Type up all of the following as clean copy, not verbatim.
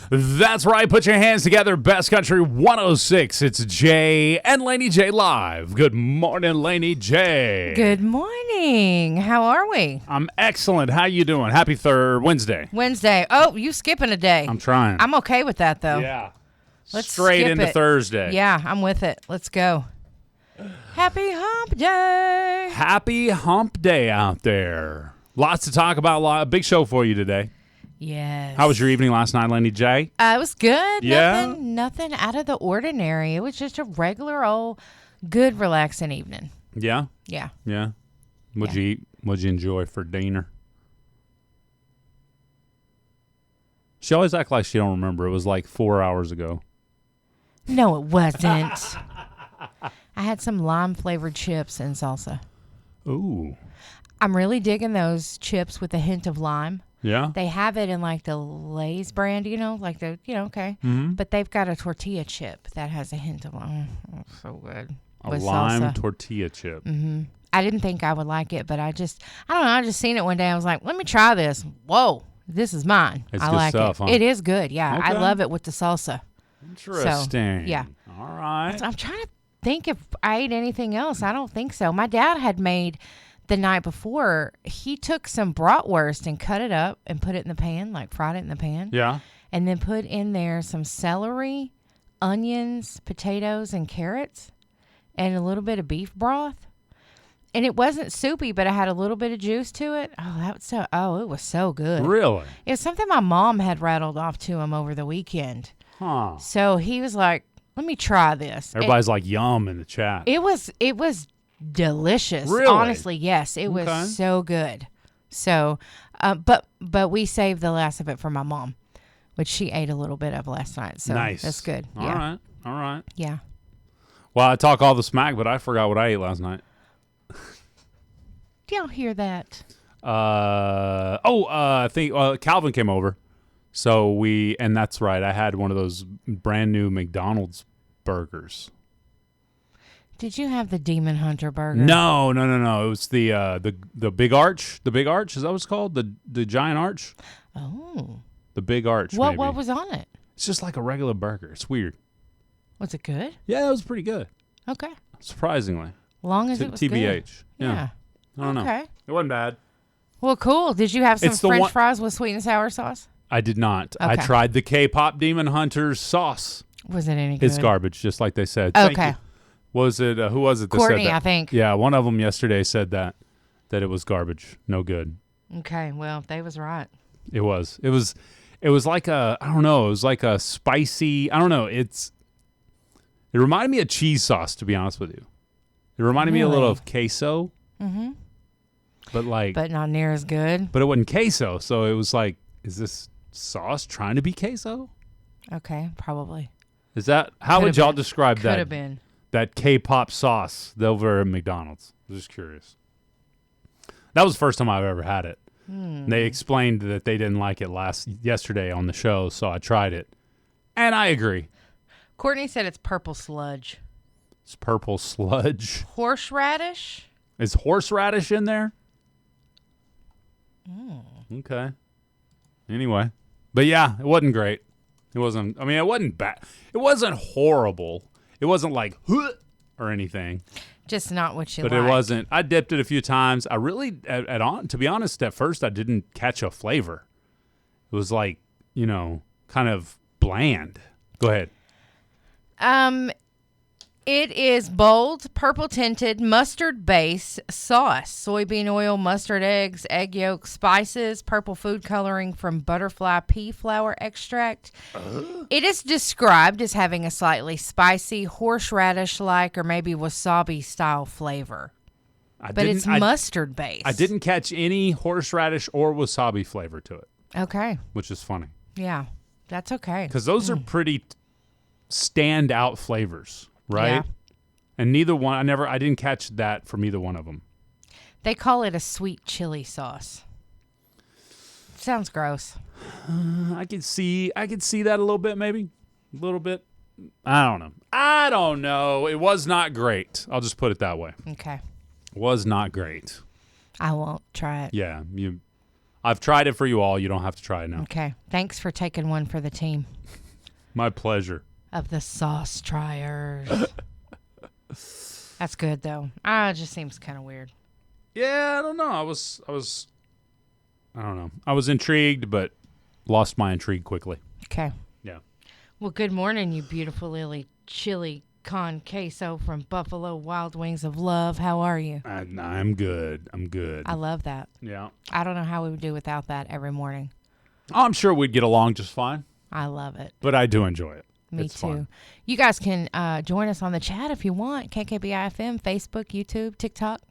That's right. Put your hands together. Best Country 106. It's Jay and Laney J live. Good morning, Laney J. Good morning. How are we? I'm excellent. How you doing? Happy Wednesday. Wednesday. Oh, you skipping a day. I'm trying. I'm okay with that, though. Yeah. Let's straight skip into it. Thursday. Yeah, I'm with it. Let's go. Happy Hump Day. Happy Hump Day out there. Lots to talk about. A big show for you today. Yes. How was your evening last night, Laney J? It was good. Yeah? Nothing out of the ordinary. It was just a regular old good relaxing evening. Yeah? Yeah. Yeah. What'd you eat? What'd you enjoy for dinner? She always acts like she don't remember. It was like 4 hours ago. No, it wasn't. I had some lime-flavored chips and salsa. Ooh. I'm really digging those chips with a hint of lime. Yeah? They have it in like the Lay's brand, like the, okay. Mm-hmm. But they've got a tortilla chip that has a hint of lime. Oh, so good. A With lime salsa. tortilla chip. Mm-hmm. I didn't think I would like it, but I don't know. I just seen it one day. I was like, let me try this. Whoa, this is mine. It's I good like stuff, it. huh? It is good, yeah. Okay. I love it with the salsa. Interesting. So, yeah. All right. I'm trying to think if I ate anything else. I don't think so. My dad had made the night before. He took some bratwurst and cut it up and put it in the pan, like fried it in the pan. Yeah. And then put in there some celery, onions, potatoes, and carrots, and a little bit of beef broth. And it wasn't soupy, but it had a little bit of juice to it. It was so good. Really? It was something my mom had rattled off to him over the weekend. Huh. So he was like, let me try this. Everybody's like yum in the chat. It was delicious. Really? Honestly, yes. It was so good. So, but we saved the last of it for my mom, which she ate a little bit of last night. So nice. That's good. All right. Yeah. Well, I talk all the smack, but I forgot what I ate last night. Do y'all hear that? I think Calvin came over. So and that's right. I had one of those brand new McDonald's burgers. Did you have the Demon Hunter burger? No. It was the Big Arch. The Big Arch, is that what it's called? The giant arch? Oh. The Big Arch. What maybe. was on it? It's just like a regular burger. It's weird. Was it good? Yeah, it was pretty good. Okay. Surprisingly. Long as it was TBH. good. Yeah. I don't know. Okay. It wasn't bad. Well, cool. Did you have some It's the French one- fries with sweet and sour sauce? I did not. I Okay. tried the K-pop Demon Hunters sauce. Was it any good? It's garbage, just like they said. Thank Okay. you. Was it? Who was it that Courtney, said that? I think. Yeah, one of them yesterday said that it was garbage, no good. Okay. Well, they was right. It was. It was like I don't know. It was like a spicy. I don't know. It reminded me of cheese sauce, to be honest with you. It reminded me a little of queso. Mm-hmm. But not near as good. But it wasn't queso, so it was like, is this sauce trying to be queso? Okay, probably. Is that how would y'all describe that? Could have been. That K-pop sauce over at McDonald's. I'm just curious. That was the first time I've ever had it. They explained that they didn't like it yesterday on the show, so I tried it. And I agree. Courtney said it's purple sludge. It's purple sludge. Horseradish? Is horseradish in there? Okay. Anyway. But yeah, it wasn't great. It wasn't bad. It wasn't horrible. It wasn't like, huh, or anything. Just not what you But like. it wasn't. I dipped it a few times. I really, to be honest, at first I didn't catch a flavor. It was like, kind of bland. Go ahead. It is bold, purple-tinted, mustard-based sauce. Soybean oil, mustard eggs, egg yolk, spices, purple food coloring from butterfly pea flower extract. It is described as having a slightly spicy, horseradish-like, or maybe wasabi-style flavor. But it's mustard-based. I didn't catch any horseradish or wasabi flavor to it. Okay. Which is funny. Yeah, that's okay. Because those are pretty standout flavors. Right? Yeah. And neither one, I didn't catch that from either one of them. They call it a sweet chili sauce. Sounds gross. I could see that a little bit, maybe. A little bit. I don't know. It was not great. I'll just put it that way. Okay. Was not great. I won't try it. Yeah. I've tried it for you all. You don't have to try it now. Okay. Thanks for taking one for the team My pleasure. of the sauce triers. That's good, though. It just seems kind of weird. Yeah, I don't know. I don't know. I was intrigued, but lost my intrigue quickly. Okay. Yeah. Well, good morning, you beautiful lily chili con queso from Buffalo Wild Wings of Love. How are you? I'm good. I love that. Yeah. I don't know how we would do without that every morning. I'm sure we'd get along just fine, I love it. but I do enjoy it. Me It's too. fun. You guys can join us on the chat if you want. KKBI FM, Facebook, YouTube, TikTok.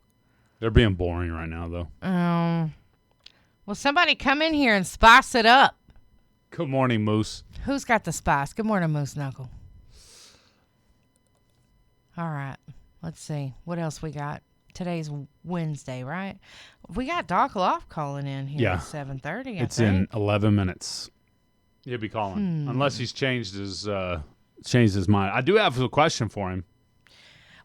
They're being boring right now, though. Well, somebody come in here and spice it up. Good morning, Moose. Who's got the spice? Good morning, Moose Knuckle. All right. Let's see. What else we got? Today's Wednesday, right? We got Doc Loft calling in here at 7:30. It's in 11 minutes. He'll be calling. Unless he's changed his mind. I do have a question for him.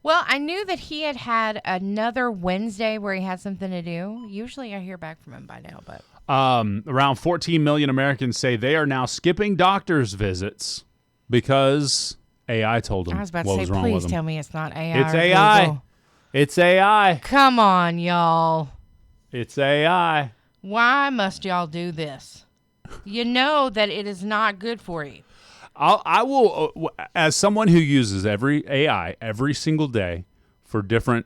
Well, I knew that he had another Wednesday where he had something to do. Usually I hear back from him by now, but... Around 14 million Americans say they are now skipping doctor's visits because AI told them I was about what to was say, wrong with please them. tell me it's not AI. It's or AI. Google. It's AI. Come on, y'all. It's AI. Why must y'all do this? You know that it is not good for you. I will, as someone who uses every AI every single day for different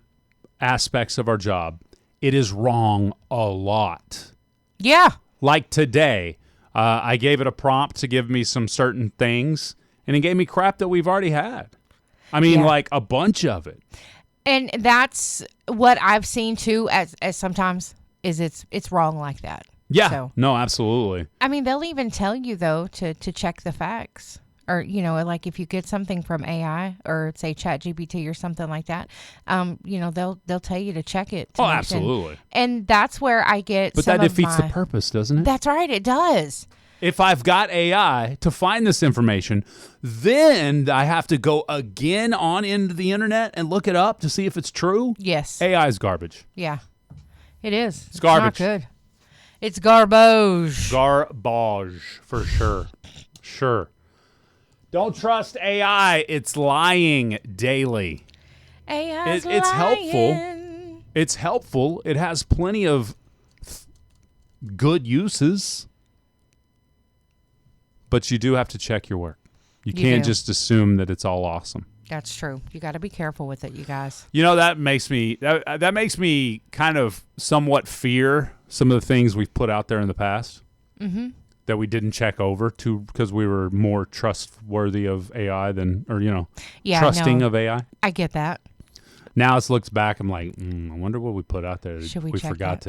aspects of our job, it is wrong a lot. Yeah. Like today, I gave it a prompt to give me some certain things, and it gave me crap that we've already had. I mean, like a bunch of it. And that's what I've seen too, as sometimes is it's wrong like that. Yeah. So, No, absolutely. I mean, they'll even tell you though to check the facts, or like if you get something from AI or say ChatGPT or something like that, they'll tell you to check it. Oh, absolutely. And that's where I get. But some that of defeats the my- purpose, doesn't it? That's right. It does. If I've got AI to find this information, then I have to go again on into the internet and look it up to see if it's true. Yes. AI is garbage. Yeah. It is. It's garbage. Not good. It's garbage. Garbage, for sure. Sure. Don't trust AI. It's lying daily. AI's It's helpful. lying. It's helpful. It has plenty of good uses. But you do have to check your work. You can't do. just assume that it's all awesome. That's true. You got to be careful with it, you guys. You know, that makes me kind of somewhat fear some of the things we've put out there in the past that we didn't check over because we were more trustworthy of AI trusting of AI. I get that. Now it looks back, I'm like, I wonder what we put out there Should we check forgot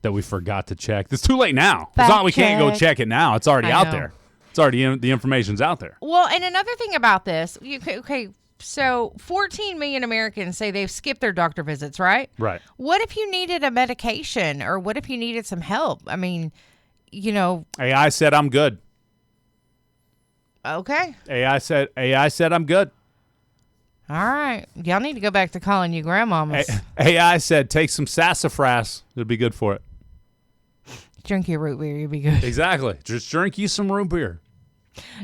that? we forgot to check. It's too late now. It's Fact not we can't go check. check it now. It's already I out know. there. It's already the information's out there. Well, and another thing about this, so 14 million Americans say they've skipped their doctor visits, right? Right. What if you needed a medication or what if you needed some help? I mean, AI said I'm good. Okay. AI said I'm good. All right. Y'all need to go back to calling you grandmamas. AI said take some sassafras. It'll be good for it. Drink your root beer. You'll be good. Exactly. Just drink you some root beer.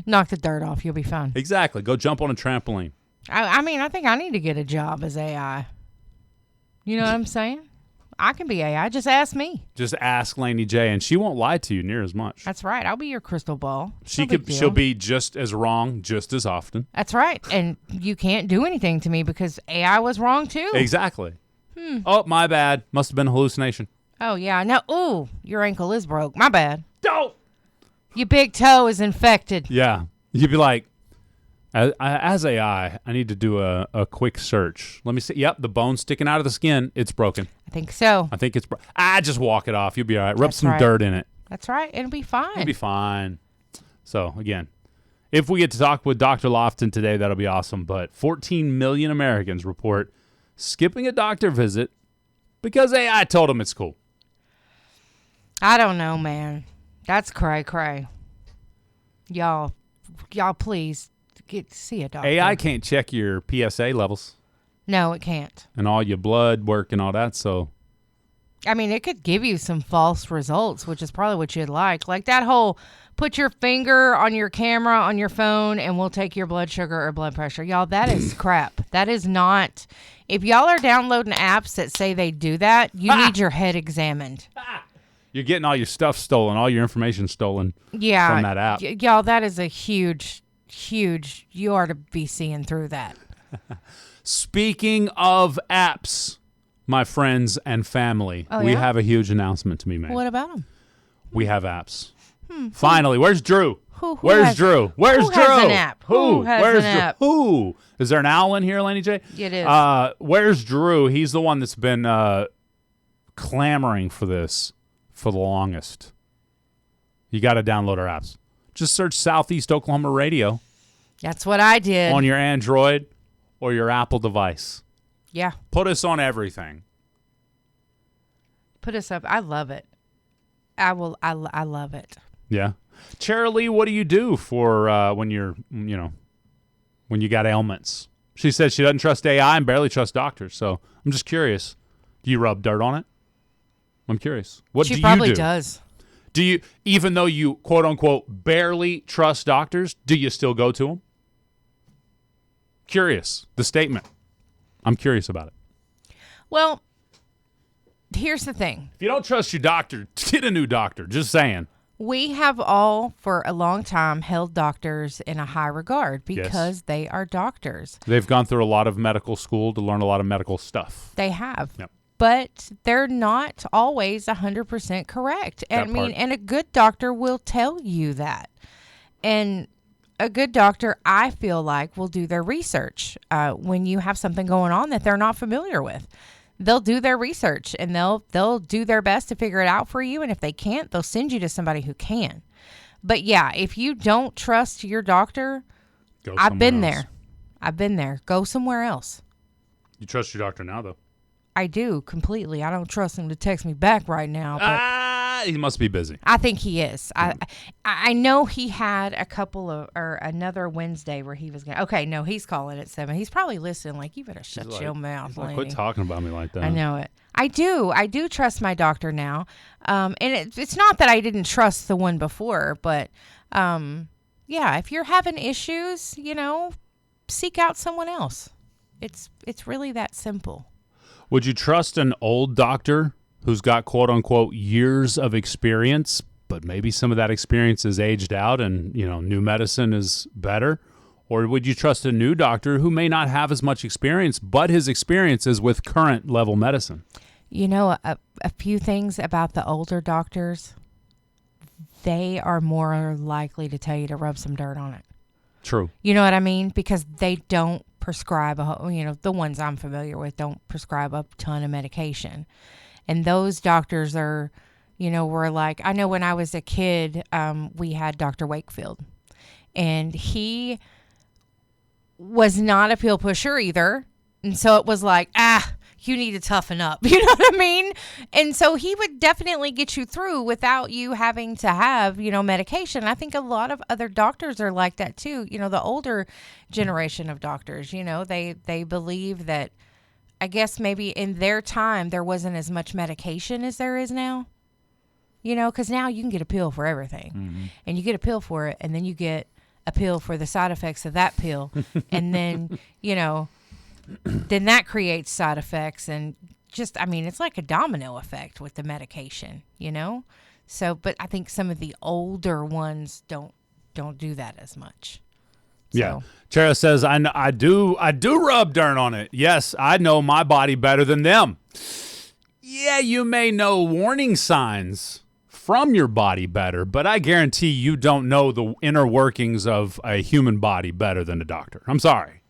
Knock the dirt off. You'll be fine. Exactly. Go jump on a trampoline. I mean, I think I need to get a job as AI. You know what I'm saying? I can be AI. Just ask me. Just ask Laney J, and she won't lie to you near as much. That's right. I'll be your crystal ball. She'll be just as wrong just as often. That's right. And you can't do anything to me because AI was wrong too. Exactly. Oh, my bad. Must have been a hallucination. Oh, yeah. No. Ooh, your ankle is broke. My bad. Don't. Your big toe is infected. Yeah. You'd be like, as AI, I need to do a quick search. Let me see. Yep, the bone's sticking out of the skin. It's broken. I think so. I think it's just walk it off. You'll be all right. Rub That's some right. dirt in it. That's right. It'll be fine. You'll be fine. So, again, if we get to talk with Dr. Lofton today, that'll be awesome. But 14 million Americans report skipping a doctor visit because AI told them it's cool. I don't know, man. That's cray. Y'all please see a doctor. AI can't check your PSA levels No, it can't. and all your blood work and all that. So I mean, it could give you some false results, which is probably what you'd like. Like that whole put your finger on your camera on your phone and we'll take your blood sugar or blood pressure. Y'all, that is crap. That is not. If y'all are downloading apps that say they do that, you need your head examined. You're getting all your stuff stolen, all your information stolen from that app. Y'all, that is a huge, you are to be seeing through that. Speaking of apps, my friends and family, we have a huge announcement to be made. What about them? We have apps. Finally, where's Drew? Where's Drew? Where's Drew? Has an app? Who has an app? Who? Is there an owl in here, Laney J? It is. Where's Drew? He's the one that's been clamoring for this for the longest. You got to download our apps. Just search Southeast Oklahoma Radio. That's what I did. On your Android or your Apple device. Yeah. Put us on everything. Put us up. I love it. I love it. Yeah. Charlie, what do you do for when you're, when you got ailments? She says she doesn't trust AI and barely trusts doctors. So I'm just curious. Do you rub dirt on it? I'm curious. What do you do? She probably does. Do you, even though you, quote unquote, barely trust doctors, do you still go to them? Curious. The statement. I'm curious about it. Well, here's the thing. If you don't trust your doctor, get a new doctor. Just saying. We have all, for a long time, held doctors in a high regard because they are doctors. They've gone through a lot of medical school to learn a lot of medical stuff. They have. Yep. But they're not always 100% correct. And a good doctor will tell you that. And a good doctor, I feel like, will do their research when you have something going on that they're not familiar with. They'll do their research and they'll do their best to figure it out for you. And if they can't, they'll send you to somebody who can. But yeah, if you don't trust your doctor, I've been there. Go somewhere else. You trust your doctor now, though? I do, completely. I don't trust him to text me back right now. But he must be busy. I think he is. I know he had another Wednesday where he was going to. Okay, no, he's calling at 7. He's probably listening like, you better shut your mouth, Laney. Quit talking about me like that. I know it. I do trust my doctor now. And it's not that I didn't trust the one before, but yeah, if you're having issues, seek out someone else. It's really that simple. Would you trust an old doctor who's got, quote unquote, years of experience, but maybe some of that experience is aged out and, new medicine is better? Or would you trust a new doctor who may not have as much experience, but his experience is with current level medicine? A few things about the older doctors, they are more likely to tell you to rub some dirt on it. True. You know what I mean? Because they don't prescribe, the ones I'm familiar with don't prescribe a ton of medication. And those doctors are, were like, I know when I was a kid, we had Dr. Wakefield. And he was not a pill pusher either. And so it was like, you need to toughen up. You know what I mean? And so he would definitely get you through without you having to have, medication. I think a lot of other doctors are like that too. The older generation of doctors, they believe that, I guess maybe in their time, there wasn't as much medication as there is now. Because now you can get a pill for everything. Mm-hmm. And you get a pill for it, and then you get a pill for the side effects of that pill. And then, then that creates side effects and just, it's like a domino effect with the medication, So, but I think some of the older ones don't do that as much. Yeah. Chara says, I do rub dirt on it. Yes, I know my body better than them. Yeah, you may know warning signs from your body better, but I guarantee you don't know the inner workings of a human body better than a doctor. I'm sorry.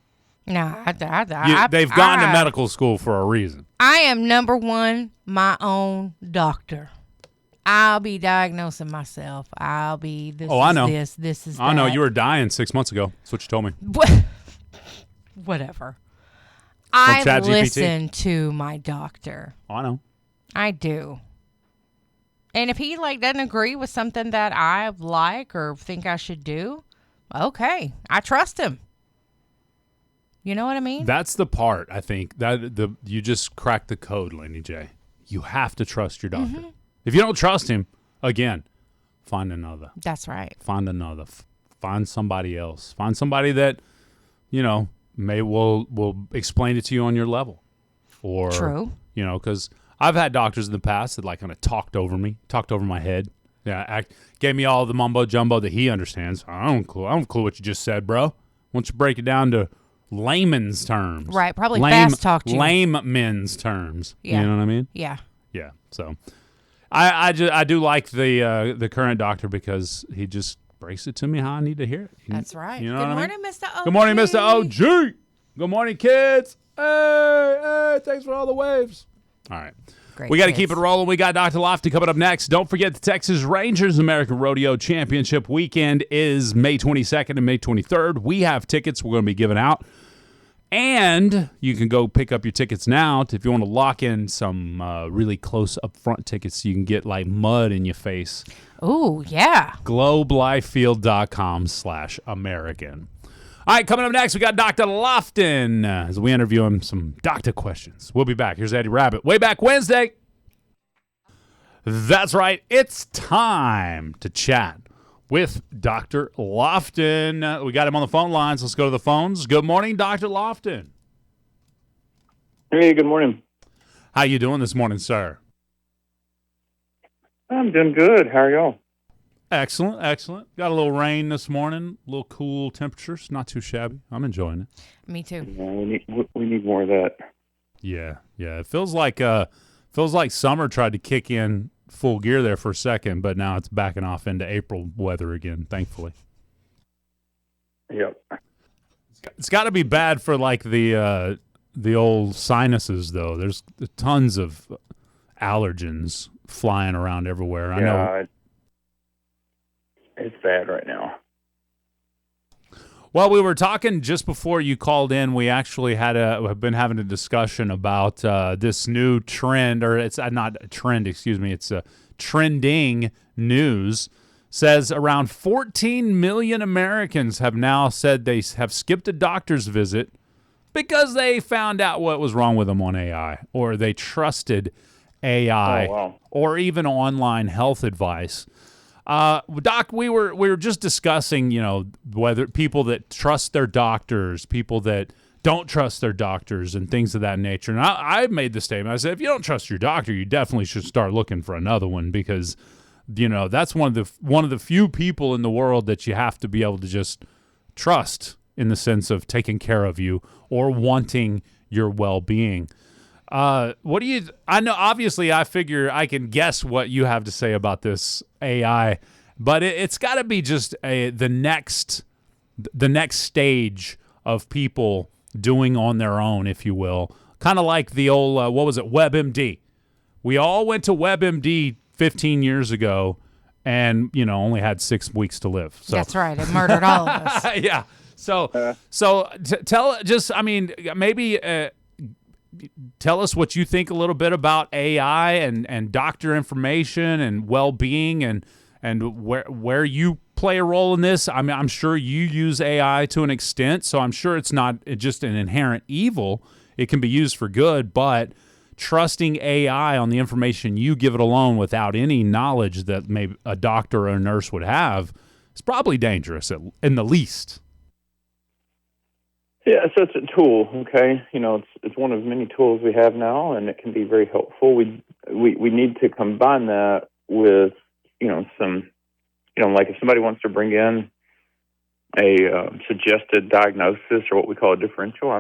No, they've gone to medical school for a reason. I am number one, my own doctor. I'll be diagnosing myself. I'll be this. Oh, I know. This is. I know you were dying 6 months ago. That's what you told me. Whatever. I listen to my doctor. Oh, I know. I do. And if he doesn't agree with something that I like or think I should do, okay, I trust him. You know what I mean? That's the part, I think, that you just cracked the code, Laney J. You have to trust your doctor. If you don't trust him, again, find another. That's right. Find another. Find somebody else. Find somebody that, will explain it to you on your level. Or, True. Because I've had doctors in the past that kind of talked over my head. Yeah, gave me all the mumbo jumbo that he understands. I don't clue what you just said, bro. Why don't you break it down to layman's terms? Right, probably fast talked you. Lame men's terms. Yeah. You know what I mean? Yeah. Yeah. So, I do like the current doctor because he just breaks it to me how I need to hear it. That's right. You know Good what morning, I mean? Mr. OG. Good morning, Mr. OG. Good morning, kids. Hey, thanks for all the waves. All right. Great We got to kids. keep it rolling. We got Dr. Lofty coming up next. Don't forget the Texas Rangers American Rodeo Championship weekend is May 22nd and May 23rd. We have tickets we're going to be giving out. And you can go pick up your tickets now if you want to lock in some really close up front tickets so you can get like mud in your face. Ooh, yeah. globelifefield.com/American. All right, coming up next, we got Dr. Lofton as we interview him some doctor questions. We'll be back. Here's Eddie Rabbit. Way Back Wednesday. That's right. It's time to chat with Dr. Lofton. We got him on the phone lines. Let's go to the phones. Good morning, Dr. Lofton. Hey, good morning. How you doing this morning, sir? I'm doing good. How are y'all? Excellent. Got a little rain this morning, a little cool temperatures. Not too shabby. I'm enjoying it. Me too. Yeah, we need more of that. Yeah. It feels like summer tried to kick in full gear there for a second, but now it's backing off into April weather again, thankfully. Yep. It's got to be bad for like the old sinuses, though. There's tons of allergens flying around everywhere. I know. It's bad right now. Well, we were talking just before you called in. We actually have been having a discussion about this new trend, or it's not a trend, excuse me. It's a trending news. Says around 14 million Americans have now said they have skipped a doctor's visit because they found out what was wrong with them on AI, or they trusted AI, or even online health advice. Doc, we were just discussing, whether people that trust their doctors, people that don't trust their doctors, and things of that nature. And I made the statement. I said, if you don't trust your doctor, you definitely should start looking for another one because, that's one of the few people in the world that you have to be able to just trust in the sense of taking care of you or wanting your well-being. What do you? I know. Obviously, I figure I can guess what you have to say about this AI, but it's got to be just the next stage of people doing on their own, if you will. Kind of like the old what was it, WebMD? We all went to WebMD 15 years ago, and only had 6 weeks to live. So That's right. It murdered all of us. yeah. So tell just maybe. Tell us what you think a little bit about AI and doctor information and well-being and where you play a role in this. I mean, I'm sure you use AI to an extent, so I'm sure it's not just an inherent evil. It can be used for good, but trusting AI on the information you give it alone without any knowledge that maybe a doctor or a nurse would have is probably dangerous in the least. Yeah, so it's a tool, okay? It's one of many tools we have now, and it can be very helpful. We need to combine that with, some, like if somebody wants to bring in a suggested diagnosis or what we call a differential,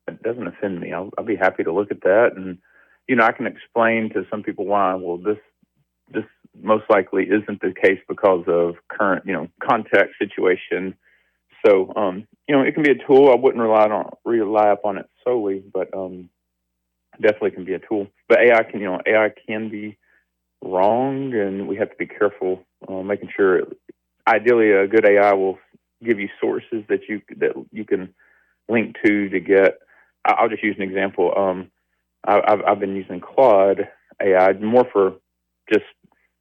it doesn't offend me. I'll be happy to look at that, and I can explain to some people why. Well, this most likely isn't the case because of current, context situation. So, it can be a tool. I wouldn't rely upon it solely, but definitely can be a tool. But AI can be wrong, and we have to be careful making sure. Ideally, a good AI will give you sources that you can link to get. I'll just use an example. I've been using Claude AI more for just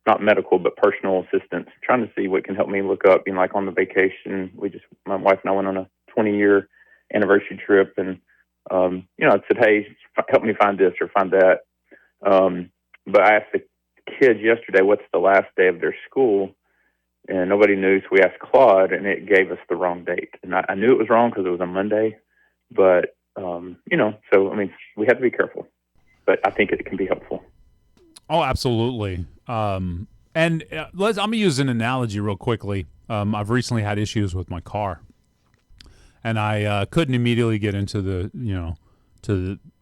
not medical, but personal assistance, trying to see what can help me look up, like on the vacation. My wife and I went on a 20-year anniversary trip, and, I said, hey, help me find this or find that. But I asked the kids yesterday, what's the last day of their school? And nobody knew, so we asked Claude, and it gave us the wrong date. And I knew it was wrong because it was a Monday, but, so, I mean, we have to be careful. But I think it can be helpful. Oh, absolutely. And I'm going to use an analogy real quickly. I've recently had issues with my car, and I couldn't immediately get into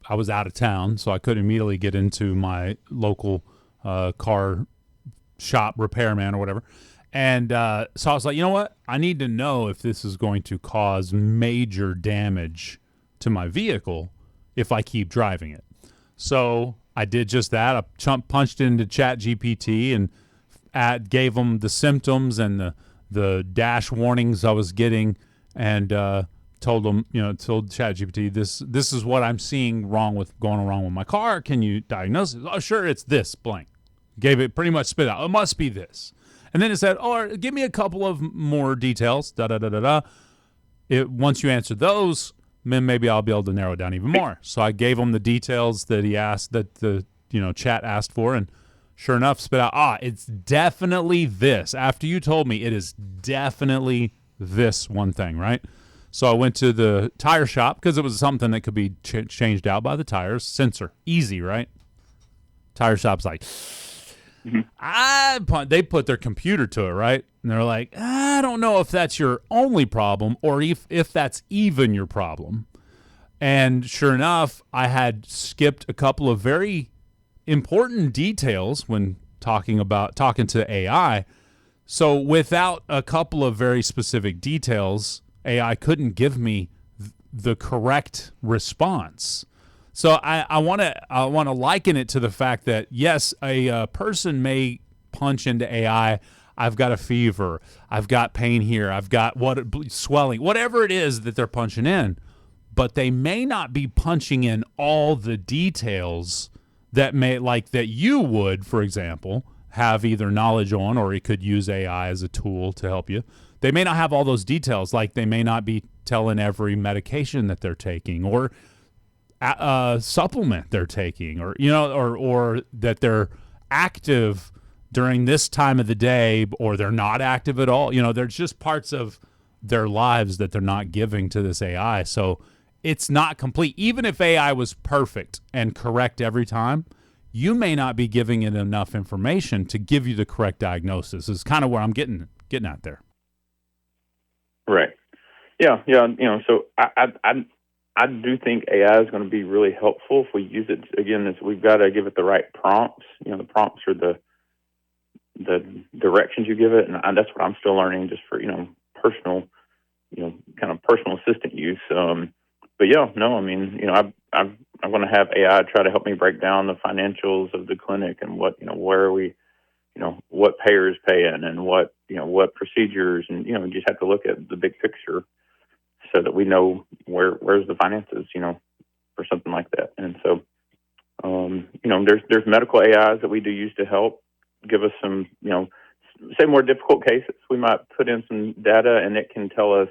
I was out of town, so I couldn't immediately get into my local car shop repairman or whatever. And so I was like, you know what? I need to know if this is going to cause major damage to my vehicle if I keep driving it. So I did just that. I punched into ChatGPT and gave them the symptoms and the dash warnings I was getting, and told ChatGPT, this is what I'm seeing going wrong with my car. Can you diagnose it? Oh, sure, it's this blank. Gave it pretty much spit out. It must be this. And then it said, oh, give me a couple of more details. Once you answer those, then maybe I'll be able to narrow it down even more. So I gave him the details that he asked, that the chat asked for, and sure enough, spit out, it's definitely this. After you told me, it is definitely this one thing, right? So I went to the tire shop because it was something that could be changed out by the tires. Sensor, easy, right? Tire shop's like, they put their computer to it, right? And they're like, I don't know if that's your only problem or if that's even your problem. And sure enough, I had skipped a couple of very important details when talking to AI. So without a couple of very specific details, AI couldn't give me the correct response. So I want to liken it to the fact that, yes, a person may punch into AI, I've got a fever, I've got pain here, I've got swelling, whatever it is that they're punching in, but they may not be punching in all the details that you would, for example, have either knowledge on, or it could use AI as a tool to help you. They may not have all those details, like they may not be telling every medication that they're taking or supplement they're taking, or or that they're active during this time of the day, or they're not active at all. There's just parts of their lives that they're not giving to this AI. So it's not complete. Even if AI was perfect and correct every time, you may not be giving it enough information to give you the correct diagnosis. Is kind of where I'm getting at there. Right. Yeah. So I do think AI is going to be really helpful if we use it. Again, we've got to give it the right prompts. The prompts are the directions you give it, and that's what I'm still learning, just for personal, kind of personal assistant use. But yeah, no, I mean, I'm going to have AI try to help me break down the financials of the clinic and what where are we, what payers paying and what procedures, and just have to look at the big picture so that we know where's the finances, for something like that. And so, there's medical AIs that we do use to help give us some, say more difficult cases. We might put in some data and it can tell us,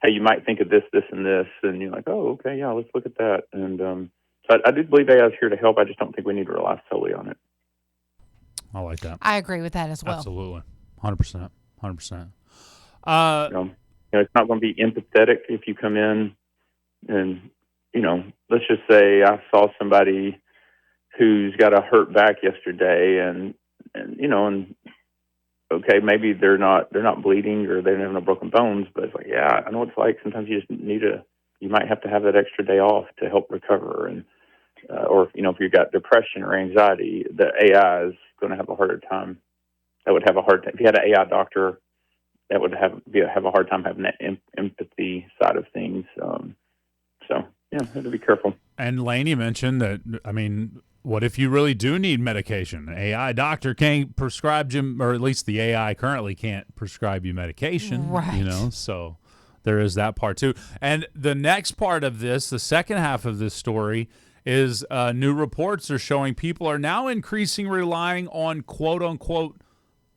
hey, you might think of this, this, and this, and you're like, oh, okay, yeah, let's look at that. And so I do believe AI is here to help. I just don't think we need to rely solely on it. I like that. I agree with that as well. Absolutely, 100%. It's not going to be empathetic if you come in and, let's just say I saw somebody who's got a hurt back yesterday and okay, maybe they're not bleeding or they don't have no broken bones, but it's like, yeah, I know what it's like. Sometimes you just you might have to have that extra day off to help recover. And, or, if you've got depression or anxiety, the AI is going to have a harder time. That would have a hard time. If you had an AI doctor, that would have a hard time having that empathy side of things. So yeah, have to be careful. And Laney mentioned that, what if you really do need medication? An AI doctor can't prescribe you, or at least the AI currently can't prescribe you medication. Right. So there is that part too. And the next part of this, the second half of this story, is new reports are showing people are now increasingly relying on quote unquote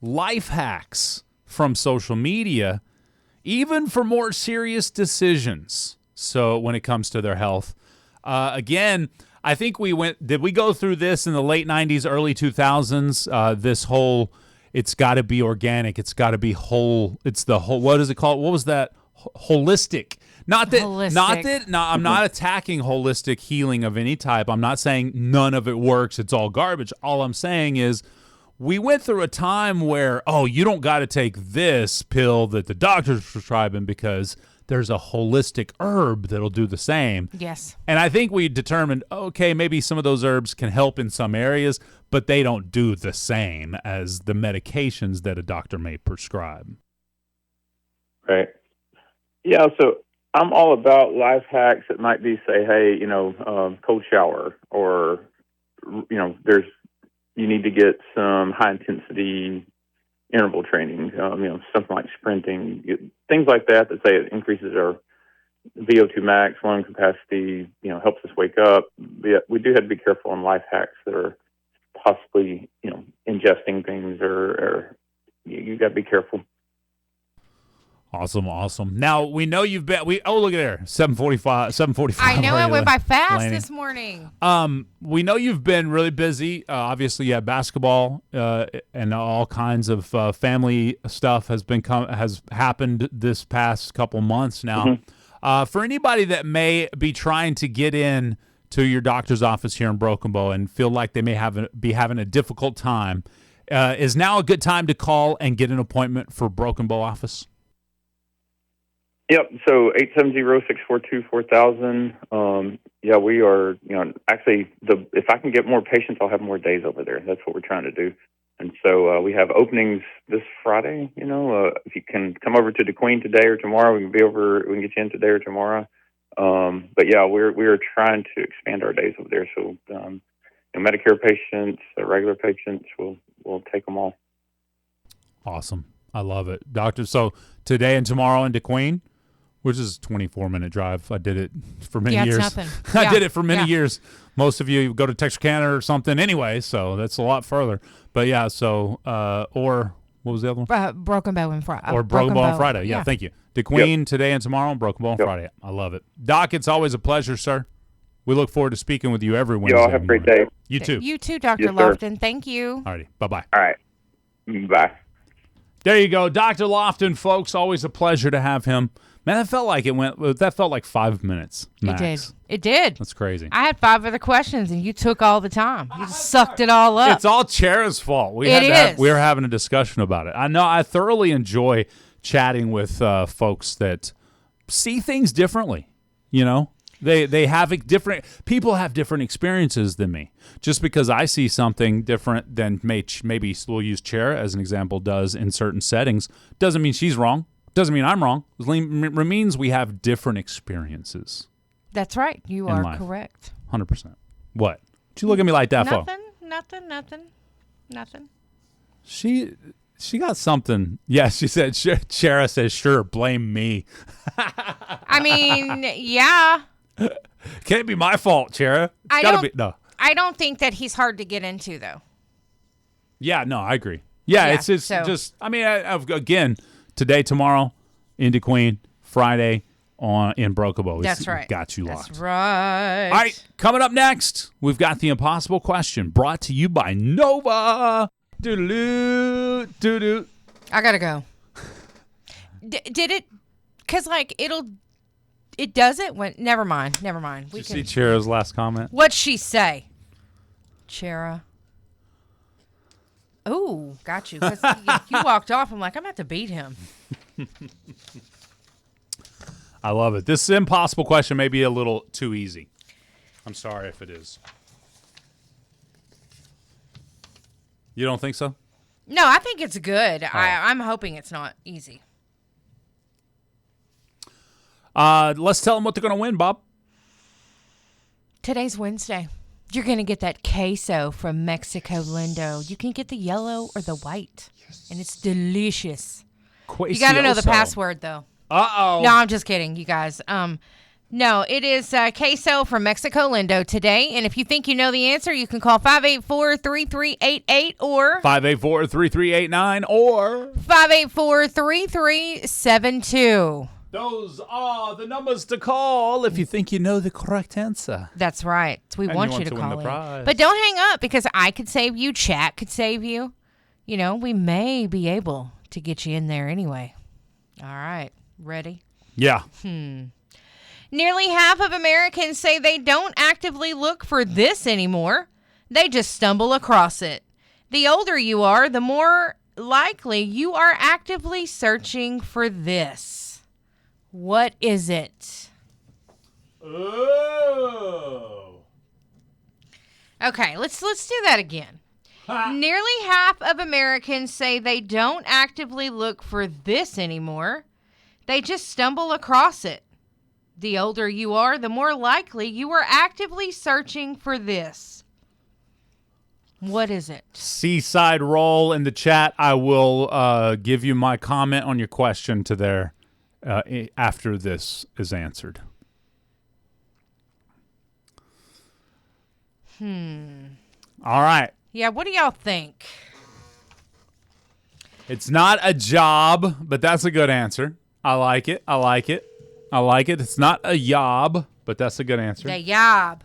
life hacks from social media, even for more serious decisions. So when it comes to their health, again, I think did we go through this in the late 90s, early 2000s? This whole, it's got to be organic. It's got to be whole. It's the whole, what is it called? What was that? Holistic. No, I'm not attacking holistic healing of any type. I'm not saying none of it works. It's all garbage. All I'm saying is we went through a time where, you don't got to take this pill that the doctor's prescribing because there's a holistic herb that'll do the same. Yes. And I think we determined, okay, maybe some of those herbs can help in some areas, but they don't do the same as the medications that a doctor may prescribe. Right. Yeah, so I'm all about life hacks that might be, say, hey, cold shower, or, you need to get some high-intensity interval training, something like sprinting, things like that say it increases our VO2 max, lung capacity, helps us wake up. But we do have to be careful on life hacks that are possibly, ingesting things, or you got to be careful. Awesome. Now, we know you've been, look at there, 7:45. I know, it went by fast Laney. this morning. We know you've been really busy. Obviously, you have basketball and all kinds of family stuff has happened this past couple months now. Mm-hmm. For anybody that may be trying to get in to your doctor's office here in Broken Bow and feel like they may be having a difficult time, is now a good time to call and get an appointment for Broken Bow office? Yep. So 870-642-4000. Yeah, we are, actually if I can get more patients, I'll have more days over there. That's what we're trying to do. And so we have openings this Friday. If you can come over to DeQueen today or tomorrow, we can get you in today or tomorrow. But yeah, we are trying to expand our days over there. So, Medicare patients, regular patients, we'll take them all. Awesome. I love it. Doctor, so today and tomorrow in DeQueen, which is a 24-minute drive. I did it for many years. It's nothing. I did it for many years. Most of you go to Texarkana or something anyway, so that's a lot further. But yeah, so or what was the other one? Broken Bow on Friday. Or Broken Bow on Friday. Yeah, thank you. DeQueen today and tomorrow, and Broken Bow on Friday. I love it. Doc, it's always a pleasure, sir. We look forward to speaking with you every Wednesday. Y'all have a great day. You too. You too, Dr. Yes, Lofton. Thank you. All righty. Bye-bye. All right. Bye. There you go. Dr. Lofton, folks. Always a pleasure to have him. Man, that felt like 5 minutes max. It did. That's crazy. I had 5 other questions, and you took all the time. You just sucked it all up. It's all Chera's fault. We were having a discussion about it. I know. I thoroughly enjoy chatting with folks that see things differently. They have people have different experiences than me. Just because I see something different than maybe we'll use Chera as an example does in certain settings doesn't mean she's wrong. Doesn't mean I'm wrong. It means we have different experiences. That's right. You are correct. 100%. What? Did you look at me like that for? Nothing. She got something. Yeah, she said, Chera says, sure, blame me. I mean, yeah. Can't be my fault, Chera. No. I don't think that he's hard to get into, though. Yeah, no, I agree. Yeah, it's just, I mean, again, today, tomorrow, in DeQueen, Friday in Broken Bow. That's right. Got you locked. That's right. All right, coming up next, we've got the impossible question brought to you by Nova. Doo-doo-doo, doo-doo. I gotta go. Did it? Because, it does it when. Never mind. Did you see Chera's last comment? What'd she say? Chera. Oh, got you. Because you walked off. I'm like, I'm going to have to beat him. I love it. This impossible question may be a little too easy. I'm sorry if it is. You don't think so? No, I think it's good. I'm hoping it's not easy. Let's tell them what they're going to win, Bob. Today's Wednesday. You're going to get that queso from Mexico Lindo. You can get the yellow or the white, and it's delicious. You got to know the password, though. Uh-oh. No, I'm just kidding, you guys. No, it is queso from Mexico Lindo today, and if you think you know the answer, you can call 584-3388 or 584-3389 or 584-3372. Those are the numbers to call if you think you know the correct answer. That's right. We And want you you want to to win call the in. prize. But don't hang up because I could save you. Chat could save you. You know, we may be able to get you in there anyway. All right. Ready? Yeah. Nearly half of Americans say they don't actively look for this anymore. They just stumble across it. The older you are, the more likely you are actively searching for this. What is it? Oh. Okay, let's do that again. Nearly half of Americans say they don't actively look for this anymore. They just stumble across it. The older you are, the more likely you are actively searching for this. What is it? Seaside roll in the chat. I will give you my comment on your question to there after this is answered. All right. Yeah, what do y'all think? It's not a job, but that's a good answer. I like it. I like it. I like it. It's not a job, but that's a good answer. The job.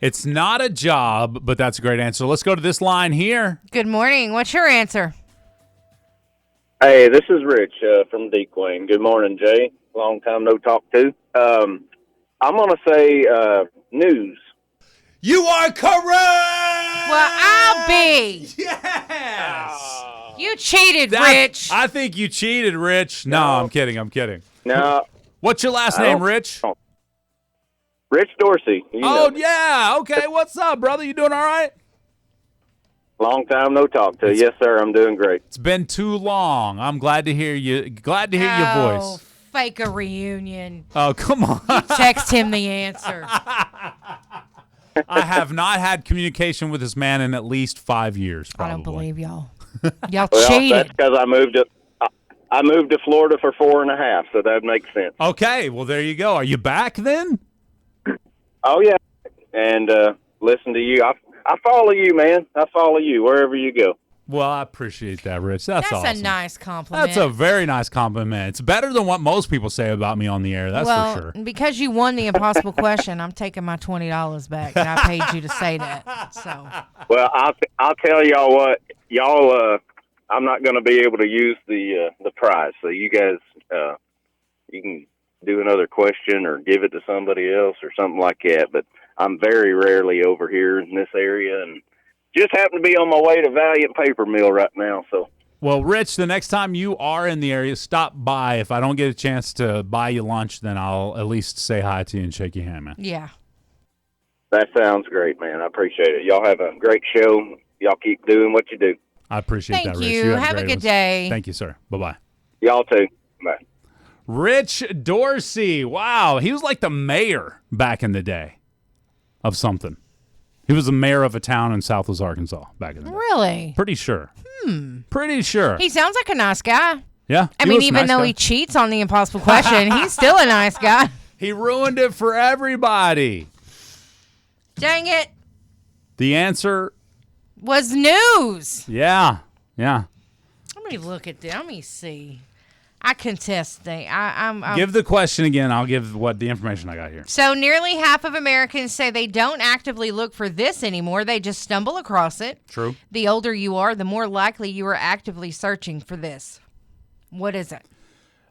It's not a job, but that's a great answer. Let's go to this line here. Good morning. What's your answer? Hey, this is Rich from Dequane. Good morning, Jay. Long time no talk to. I'm going to say news. You are correct! Well, I'll be. Yes! You cheated, Rich. I think you cheated, Rich. No, I'm kidding. I'm kidding. No. What's your last name, Rich? Rich Dorsey. You know. Yeah. Okay. What's up, brother? You doing all right? Long time no talk to. Yes, sir. I'm doing great. It's been too long. I'm glad to hear you. Glad to hear your voice. Fake a reunion. Oh, come on. Text him the answer. I have not had communication with this man in at least 5 years, probably. I don't believe y'all. Y'all Well, cheated. that's because I moved to Florida for 4.5, so that makes sense. Okay, well, there you go. Are you back then? Oh, yeah. And listen to you. I follow you, man. I follow you wherever you go. Well, I appreciate that, Rich. That's awesome. a nice compliment. That's a very nice compliment. It's better than what most people say about me on the air. That's for sure. Because you won the impossible question, I'm taking my $20 back, and I paid you to say that. So. Well, I'll tell y'all what. Y'all, I'm not going to be able to use the prize. So you guys, you can do another question or give it to somebody else or something like that. But I'm very rarely over here in this area, and just happen to be on my way to Valiant Paper Mill right now. So. Well, Rich, the next time you are in the area, stop by. If I don't get a chance to buy you lunch, then I'll at least say hi to you and shake your hand, man. Yeah. That sounds great, man. I appreciate it. Y'all have a great show. Y'all keep doing what you do. I appreciate that, Rich. Thank you. Have a good day. Thank you, sir. Bye-bye. Y'all too. Bye. Rich Dorsey. Wow. He was like the mayor back in the day of something. He was the mayor of a town in Southwest Arkansas back in the day. Really? Pretty sure. Pretty sure. He sounds like a nice guy. Yeah. I mean, even though he cheats on the impossible question, he's still a nice guy. He ruined it for everybody. Dang it. The answer was news. Yeah. Yeah. Let me look at that. Let me see. I contest I'm Give the question again. I'll give what the information I got here. So nearly half of Americans say they don't actively look for this anymore. They just stumble across it. True. The older you are, the more likely you are actively searching for this. What is it?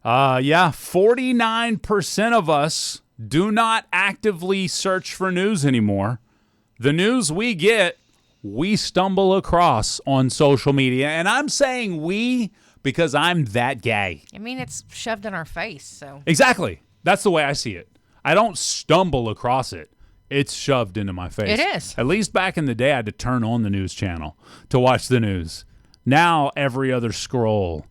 49% of us do not actively search for news anymore. The news we get, we stumble across on social media. And I'm saying we because I'm that guy. I mean, it's shoved in our face, so. Exactly. That's the way I see it. I don't stumble across it. It's shoved into my face. It is. At least back in the day, I had to turn on the news channel to watch the news. Now, every other scroll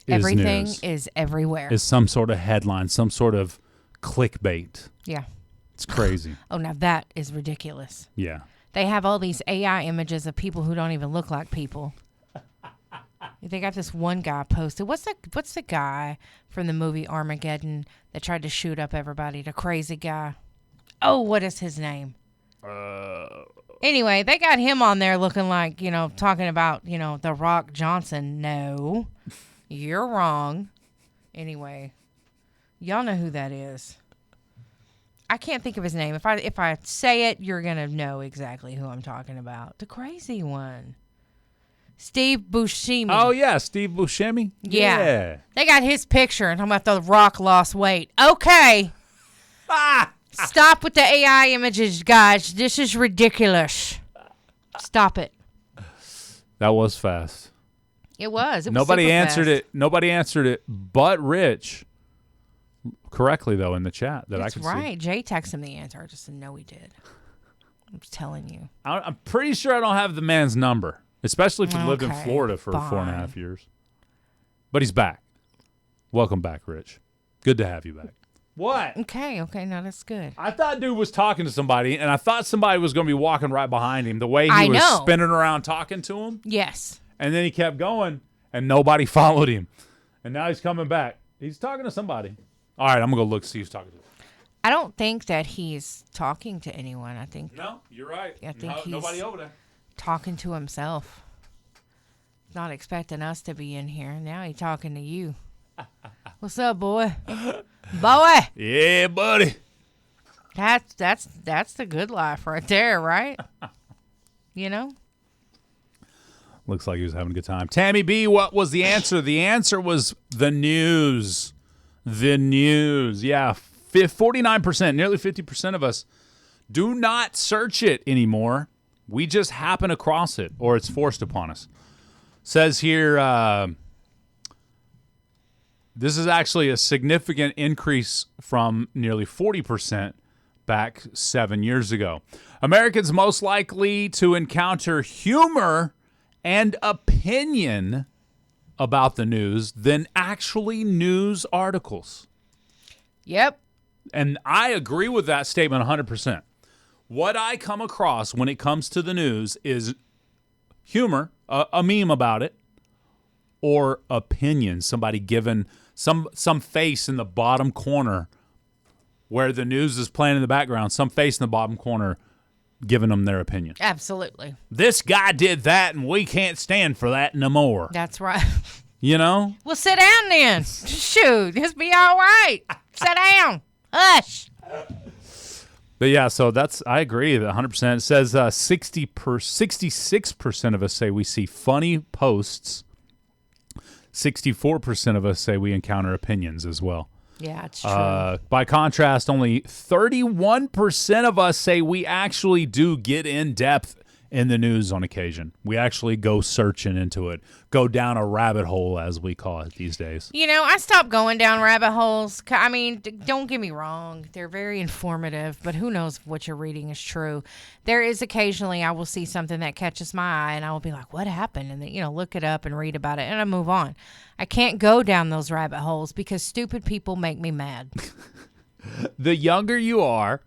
is everything news. Is everywhere. Is some sort of headline, some sort of clickbait. Yeah. It's crazy. Oh, now that is ridiculous. Yeah. They have all these AI images of people who don't even look like people. They got this one guy posted. What's the guy from the movie Armageddon that tried to shoot up everybody? The crazy guy. Oh, what is his name? Anyway, they got him on there looking like, talking about, The Rock Johnson. No, you're wrong. Anyway, Y'all know who that is. I can't think of his name. If I say it, you're going to know exactly who I'm talking about. The crazy one. Steve Buscemi. Oh, yeah, Steve Buscemi? Yeah. They got his picture and talking about The Rock lost weight. Okay. Stop with the AI images, guys. This is ridiculous. Stop it. That was fast. It was. Nobody answered fast. it. Nobody answered it but Rich. Correctly, though, in the chat that That's I could right. Jay texted him the answer. I just didn't know he did. I'm just telling you. I'm pretty sure I don't have the man's number, especially if he lived in Okay, Florida for fine. 4.5 years. But he's back. Welcome back, Rich. Good to have you back. What? Okay. No, that's good. I thought dude was talking to somebody, and I thought somebody was going to be walking right behind him. The way he I was know. spinning around talking to him. Yes. And then he kept going, and nobody followed him. And now he's coming back. He's talking to somebody. All right, I'm going to go look see who's talking to him. I don't think that he's talking to anyone. I think No, you're right. I think he's nobody over there. talking to himself. Not expecting us to be in here. Now he's talking to you. What's up, boy? Boy. Yeah, buddy. That's the good life right there, right? You know? Looks like he was having a good time. Tammy B, what was the answer? The answer was the news. The news. Yeah, 49%, nearly 50% of us do not search it anymore. We just happen across it, or it's forced upon us. Says here, this is actually a significant increase from nearly 40% back 7 years ago. Americans most likely to encounter humor and opinion about the news than actually news articles. Yep. And I agree with that statement 100%. What I come across when it comes to the news is humor, a meme about it, or opinion, somebody giving some face in the bottom corner where the news is playing in the background, some face in the bottom corner giving them their opinion. Absolutely. This guy did that, and we can't stand for that no more. That's right. You know? Well, sit down then. Shoot, just be all right. Sit down. Hush. But yeah, so I agree that 100%. It says 66% of us say we see funny posts. 64% of us say we encounter opinions as well. Yeah, it's true. By contrast, only 31% of us say we actually do get in depth in the news on occasion. We actually go searching into it, go down a rabbit hole, as we call it these days. You know, I stopped going down rabbit holes. I mean, don't get me wrong. They're very informative, but who knows if what you're reading is true. There is occasionally I will see something that catches my eye, and I will be like, what happened? And then, look it up and read about it, and I move on. I can't go down those rabbit holes because stupid people make me mad. The younger you are,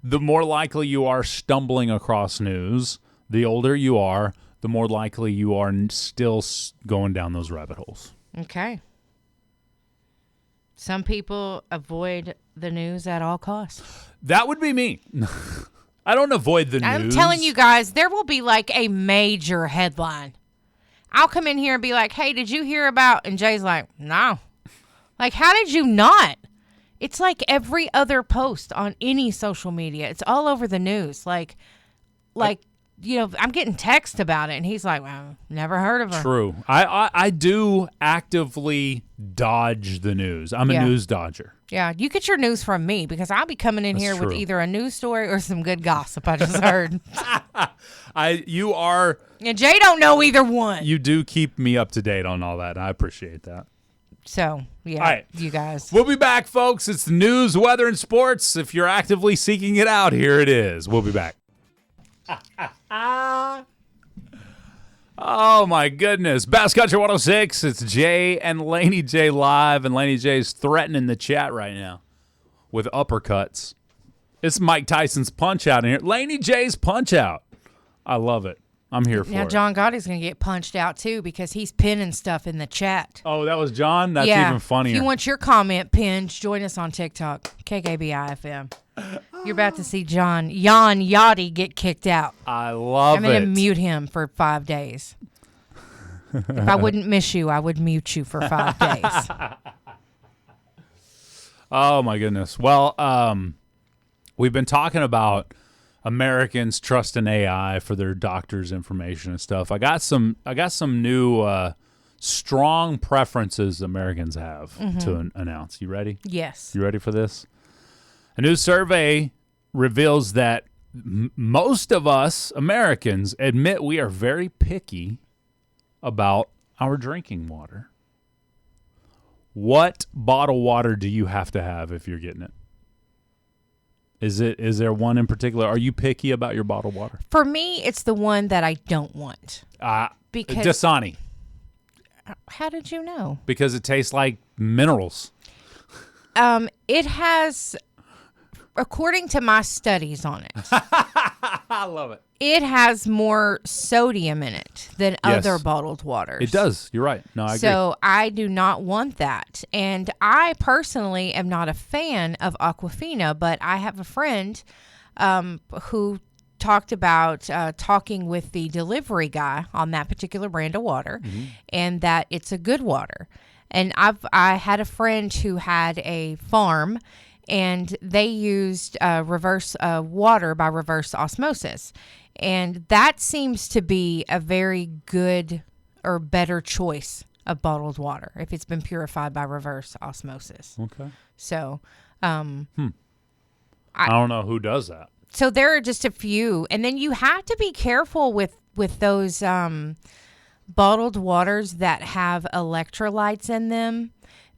the more likely you are stumbling across news. The older you are, the more likely you are still going down those rabbit holes. Okay. Some people avoid the news at all costs. That would be me. I don't avoid the news. I'm telling you guys, there will be like a major headline. I'll come in here and be like, hey, did you hear about? And Jay's like, no. Like, how did you not? It's like every other post on any social media. It's all over the news. Like, I'm getting text about it, and he's like, well, never heard of her. True. I do actively dodge the news. I'm a news dodger. Yeah, you get your news from me because I'll be coming in here with either a news story or some good gossip I just heard. You are... And Jay don't know either one. You do keep me up to date on all that, and I appreciate that. So, yeah, all right. You guys. We'll be back, folks. It's the news, weather, and sports. If you're actively seeking it out, here it is. We'll be back. Oh, my goodness. Bass Country 106. It's Jay and Laney J live, and Laney J's threatening the chat right now with uppercuts. It's Mike Tyson's Punch-Out in here. Laney J's Punch-Out. I love it. I'm here for it. Now, John Gotti's going to get punched out, too, because he's pinning stuff in the chat. Oh, that was John? That's even funnier. If you want your comment pinned, join us on TikTok, KKBI FM. You're about to see Jan Yachty get kicked out. I love it. I'm going to mute him for 5 days. If I wouldn't miss you, I would mute you for 5 days. Oh my goodness. Well, we've been talking about Americans trusting AI for their doctors' information and stuff. I got some new strong preferences Americans have to announce. You ready? Yes. You ready for this? A new survey reveals that most of us Americans admit we are very picky about our drinking water. What bottled water do you have to have if you're getting it? Is there one in particular? Are you picky about your bottled water? For me, it's the one that I don't want. Because Dasani. How did you know? Because it tastes like minerals. It has, according to my studies on it, I love it. it has more sodium in it than other bottled waters. It does. You're right. No, I agree. So I do not want that. And I personally am not a fan of Aquafina, but I have a friend who talked about talking with the delivery guy on that particular brand of water and that it's a good water. And I had a friend who had a farm and they used reverse water by reverse osmosis. And that seems to be a very good or better choice of bottled water if it's been purified by reverse osmosis. Okay. So, I don't know who does that. So there are just a few, and then you have to be careful with those bottled waters that have electrolytes in them,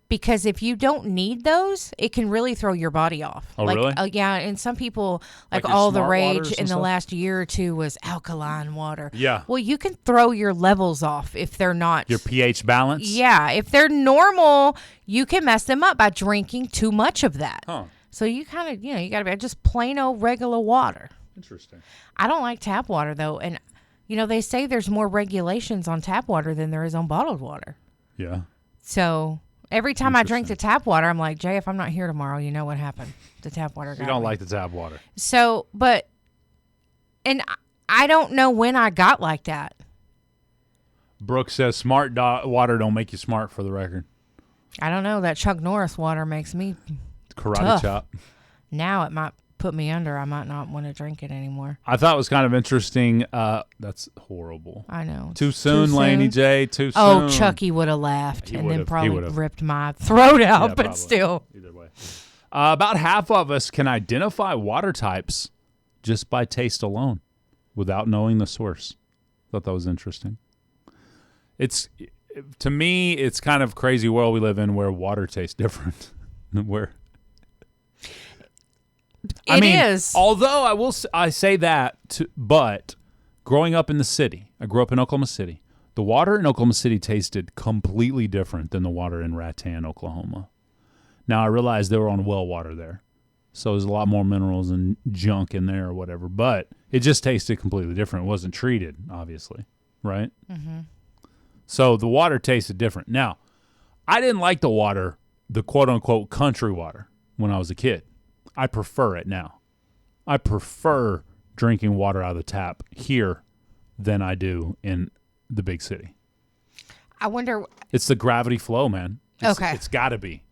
because if you don't need those, it can really throw your body off. Oh, really? Yeah, and some people, Like your all the smart rage waters in and the stuff? last year or two was alkaline water. Yeah. Well, you can throw your levels off if they're not. Your pH balance? Yeah, if they're normal, you can mess them up by drinking too much of that. Huh. So you kind of, you got to be just plain old regular water. Interesting. I don't like tap water, though. And, they say there's more regulations on tap water than there is on bottled water. Yeah. So every time I drink the tap water, I'm like, Jay, if I'm not here tomorrow, you know what happened. The tap water got You don't me. like the tap water. So, and I don't know when I got like that. Brooke says smart water don't make you smart, for the record. I don't know. That Chuck Norris water makes me Karate tough. chop. Now it might put me under. I might not want to drink it anymore. I thought it was kind of interesting. That's horrible. I know. Too soon, Laney J. Too soon. Oh, Chucky would have laughed He and then would've. He probably would've. ripped my throat out, Yeah, but probably. still. Either way. About half of us can identify water types just by taste alone without knowing the source. Thought that was interesting. To me, it's kind of crazy world we live in where water tastes different. It is. Although I say that, but growing up in the city, I grew up in Oklahoma City. The water in Oklahoma City tasted completely different than the water in Rattan, Oklahoma. Now I realized they were on well water there, so there's a lot more minerals and junk in there or whatever. But it just tasted completely different. It wasn't treated, obviously, right? Mm-hmm. So the water tasted different. Now, I didn't like the water, the quote-unquote country water, when I was a kid. I prefer it now. I prefer drinking water out of the tap here than I do in the big city. I wonder. It's the gravity flow, man. Okay. It's got to be.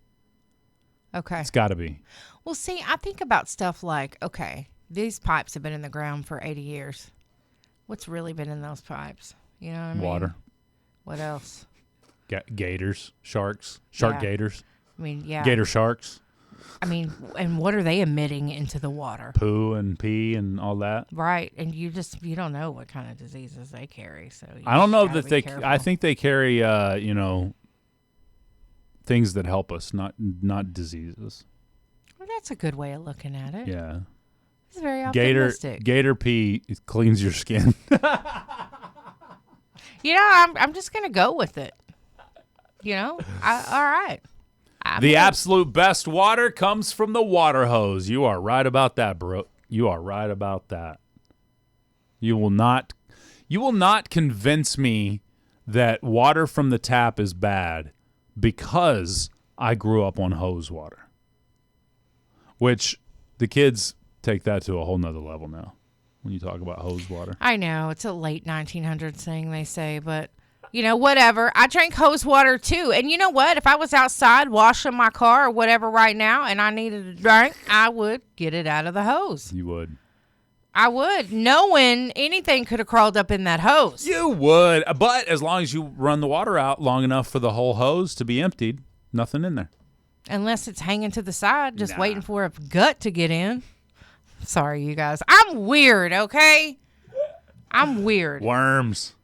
Okay. It's got to be. Well, see, I think about stuff like, okay, these pipes have been in the ground for 80 years. What's really been in those pipes? You know what I mean? Water. What else? Gators, sharks, shark Yeah. gators, I mean, yeah. gator sharks, I mean, and what are they emitting into the water? poo and pee and all that. Right. And you don't know what kind of diseases they carry. So you I don't know just gotta that be they. careful. I think they carry, things that help us, not diseases. Well, that's a good way of looking at it. Yeah. It's very Gator optimistic. pee cleans your skin. I'm just gonna go with it. All right. The absolute best water comes from the water hose. You are right about that, bro. You are right about that. You will not convince me that water from the tap is bad because I grew up on hose water. Which the kids take that to a whole nother level now when you talk about hose water. I know it's a late 1900s thing they say, but whatever. I drink hose water too. And you know what? If I was outside washing my car or whatever right now and I needed a drink, I would get it out of the hose. You would. I would, knowing anything could have crawled up in that hose. You would. But as long as you run the water out long enough for the whole hose to be emptied, nothing in there. Unless it's hanging to the side, just waiting for a gut to get in. Sorry, you guys. I'm weird, okay? I'm weird. Worms.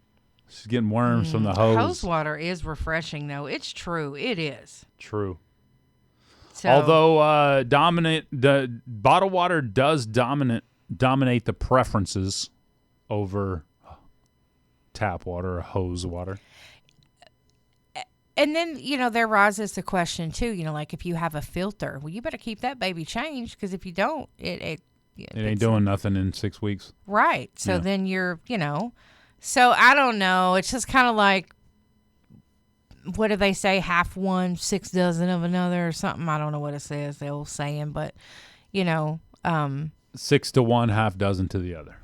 She's getting worms from the hose. Hose water is refreshing, though. It's true. It is. True. So, Although the bottled water does dominate the preferences over tap water or hose water. And then, there rises the question, too, like if you have a filter, well, you better keep that baby changed because if you don't, it ain't doing nothing in 6 weeks. Right. So Yeah. then you're, so I don't know. It's just kind of like, what do they say? Half one, 6 dozen of another or something. I don't know what it says, the old saying, but, 6 to 1, half dozen to the other.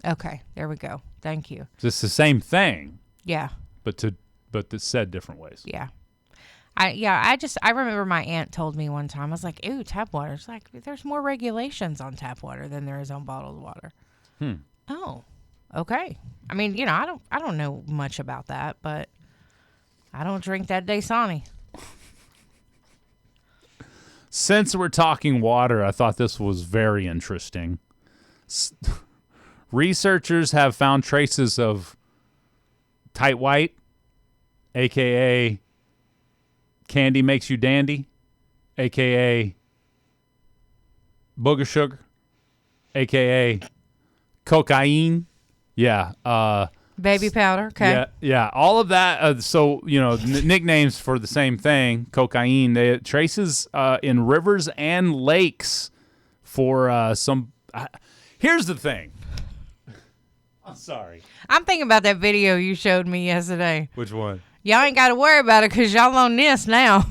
Okay. There we go. Thank you. It's the same thing, Yeah. but it's said different ways. Yeah. I remember my aunt told me one time, I was like, ooh, tap water. It's like, there's more regulations on tap water than there is on bottled water. Oh, okay. I mean, I don't know much about that, but I don't drink that Dasani. Since we're talking water, I thought this was very interesting. Researchers have found traces of tight white, a.k.a. candy makes you dandy, a.k.a. booger sugar, a.k.a. cocaine. Yeah. Baby powder. Okay. Yeah. All of that. Nicknames for the same thing, cocaine. They traces in rivers and lakes for some. Here's the thing. I'm sorry. I'm thinking about that video you showed me yesterday. Which one? Y'all ain't got to worry about it because y'all on this now.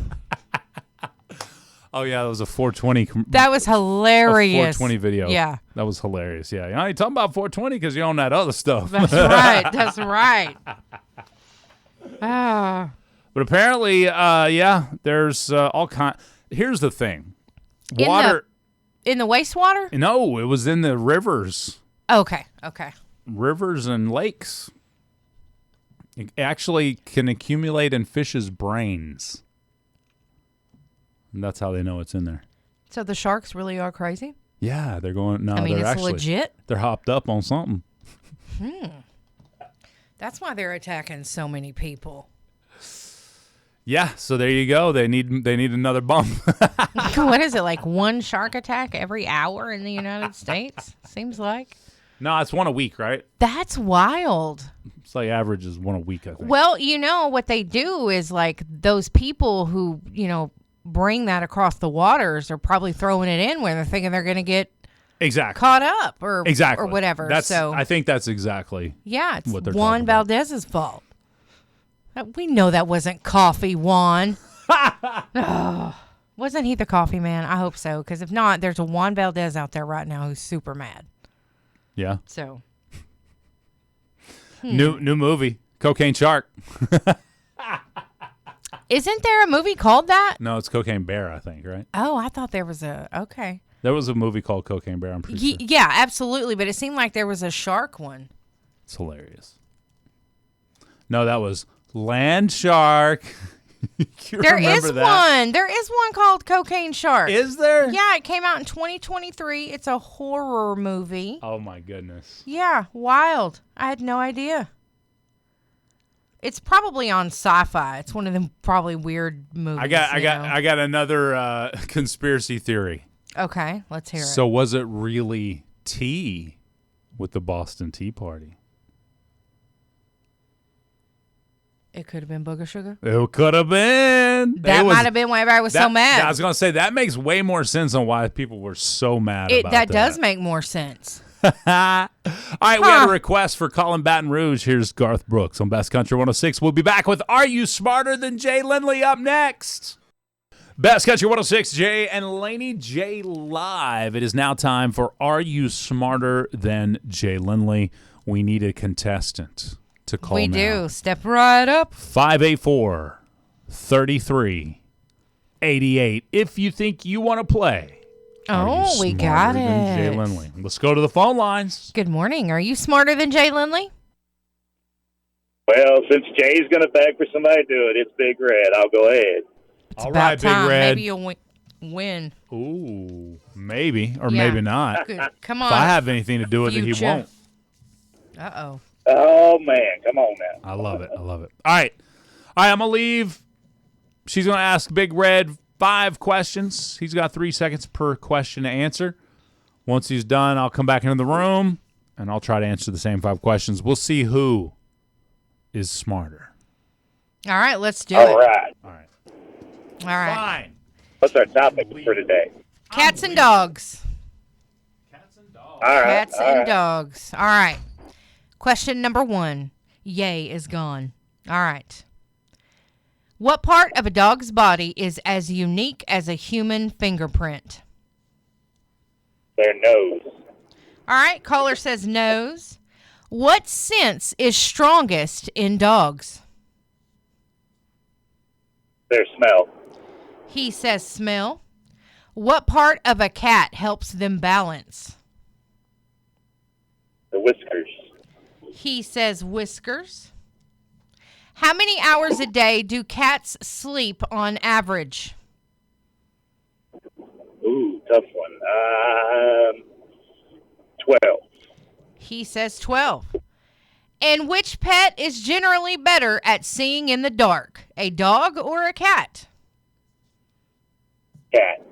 Oh, yeah, that was a 420. That was hilarious. 420 video. Yeah. That was hilarious. Yeah. You ain't talking about 420 because you own that other stuff. That's right. That's right. Ah. But apparently, there's all kind. Here's the thing. Water. In the wastewater? No, it was in the rivers. Okay. Rivers and lakes. It actually can accumulate in fish's brains. And that's how they know it's in there. So the sharks really are crazy? Yeah, they're going. No, I mean, they're it's actually legit. They're hopped up on something. That's why they're attacking so many people. Yeah, so there you go. They need another bump. What is it, like one shark attack every hour in the United States? Seems like. No, it's one a week, right? That's wild. It's like average is one a week, I think. Well, what they do is like those people who, bring that across the waters are probably throwing it in where they're thinking they're going to get caught up or whatever. I think that's exactly it's what they're Juan talking about. Valdez's fault. We know that wasn't coffee, Juan. Oh, wasn't he the coffee man? I hope so, because if not, there's a Juan Valdez out there right now who's super mad. Yeah. So. New movie, Cocaine Shark. Isn't there a movie called that? No, it's Cocaine Bear, I think, right? Oh, I thought there was okay. There was a movie called Cocaine Bear, I'm pretty sure. Yeah, absolutely, but it seemed like there was a shark one. It's hilarious. No, that was Land Shark. There is one called Cocaine Shark. Is there? Yeah, it came out in 2023. It's a horror movie. Oh, my goodness. Yeah, wild. I had no idea. It's probably on Sci-Fi. It's one of them probably weird movies. I got another conspiracy theory. Okay, let's hear it. So was it really tea with the Boston Tea Party? It could have been Booger Sugar. It could have been. That might have been why everybody was so mad. I was going to say, that makes way more sense on why people were so mad about that. That does make more sense. All right, we had a request for Colin Baton Rouge. Here's Garth Brooks on Best Country 106. We'll be back with Are You Smarter Than Jay Lindley up next. Best Country 106, Jay and Laney J live. It is now time for Are You Smarter Than Jay Lindley? We need a contestant to call We now. do. Step right up. 584-3388. If you think you want to play. Oh, we got Than Jay it. Lindley? Let's go to the phone lines. Good morning. Are you smarter than Jay Lindley? Well, since Jay's going to beg for somebody to do it, it's Big Red. I'll go ahead. It's All about right, Big time. Red. Maybe you'll win. Ooh, maybe or Yeah. maybe not. Good. Come If on. I have anything to do with it, he Future. won't. Uh-oh. Oh, man. Come on now. I love it. All right, I'm going to leave. She's going to ask Big Red 5 questions. He's got 3 seconds per question to answer. Once he's done, I'll come back into the room, and I'll try to answer the same 5 questions. We'll see who is smarter. All right, let's do All it. right. All right. Fine. What's our topic for today? Cats and dogs. Cats and dogs. All right. Cats all and right. dogs. All right. Question number 1. Yay is gone. All right. What part of a dog's body is as unique as a human fingerprint? Their nose. All right. Caller says nose. What sense is strongest in dogs? Their smell. He says smell. What part of a cat helps them balance? The whiskers. He says whiskers. How many hours a day do cats sleep on average? Ooh, tough one. 12. He says 12. And which pet is generally better at seeing in the dark, a dog or a cat? Cat.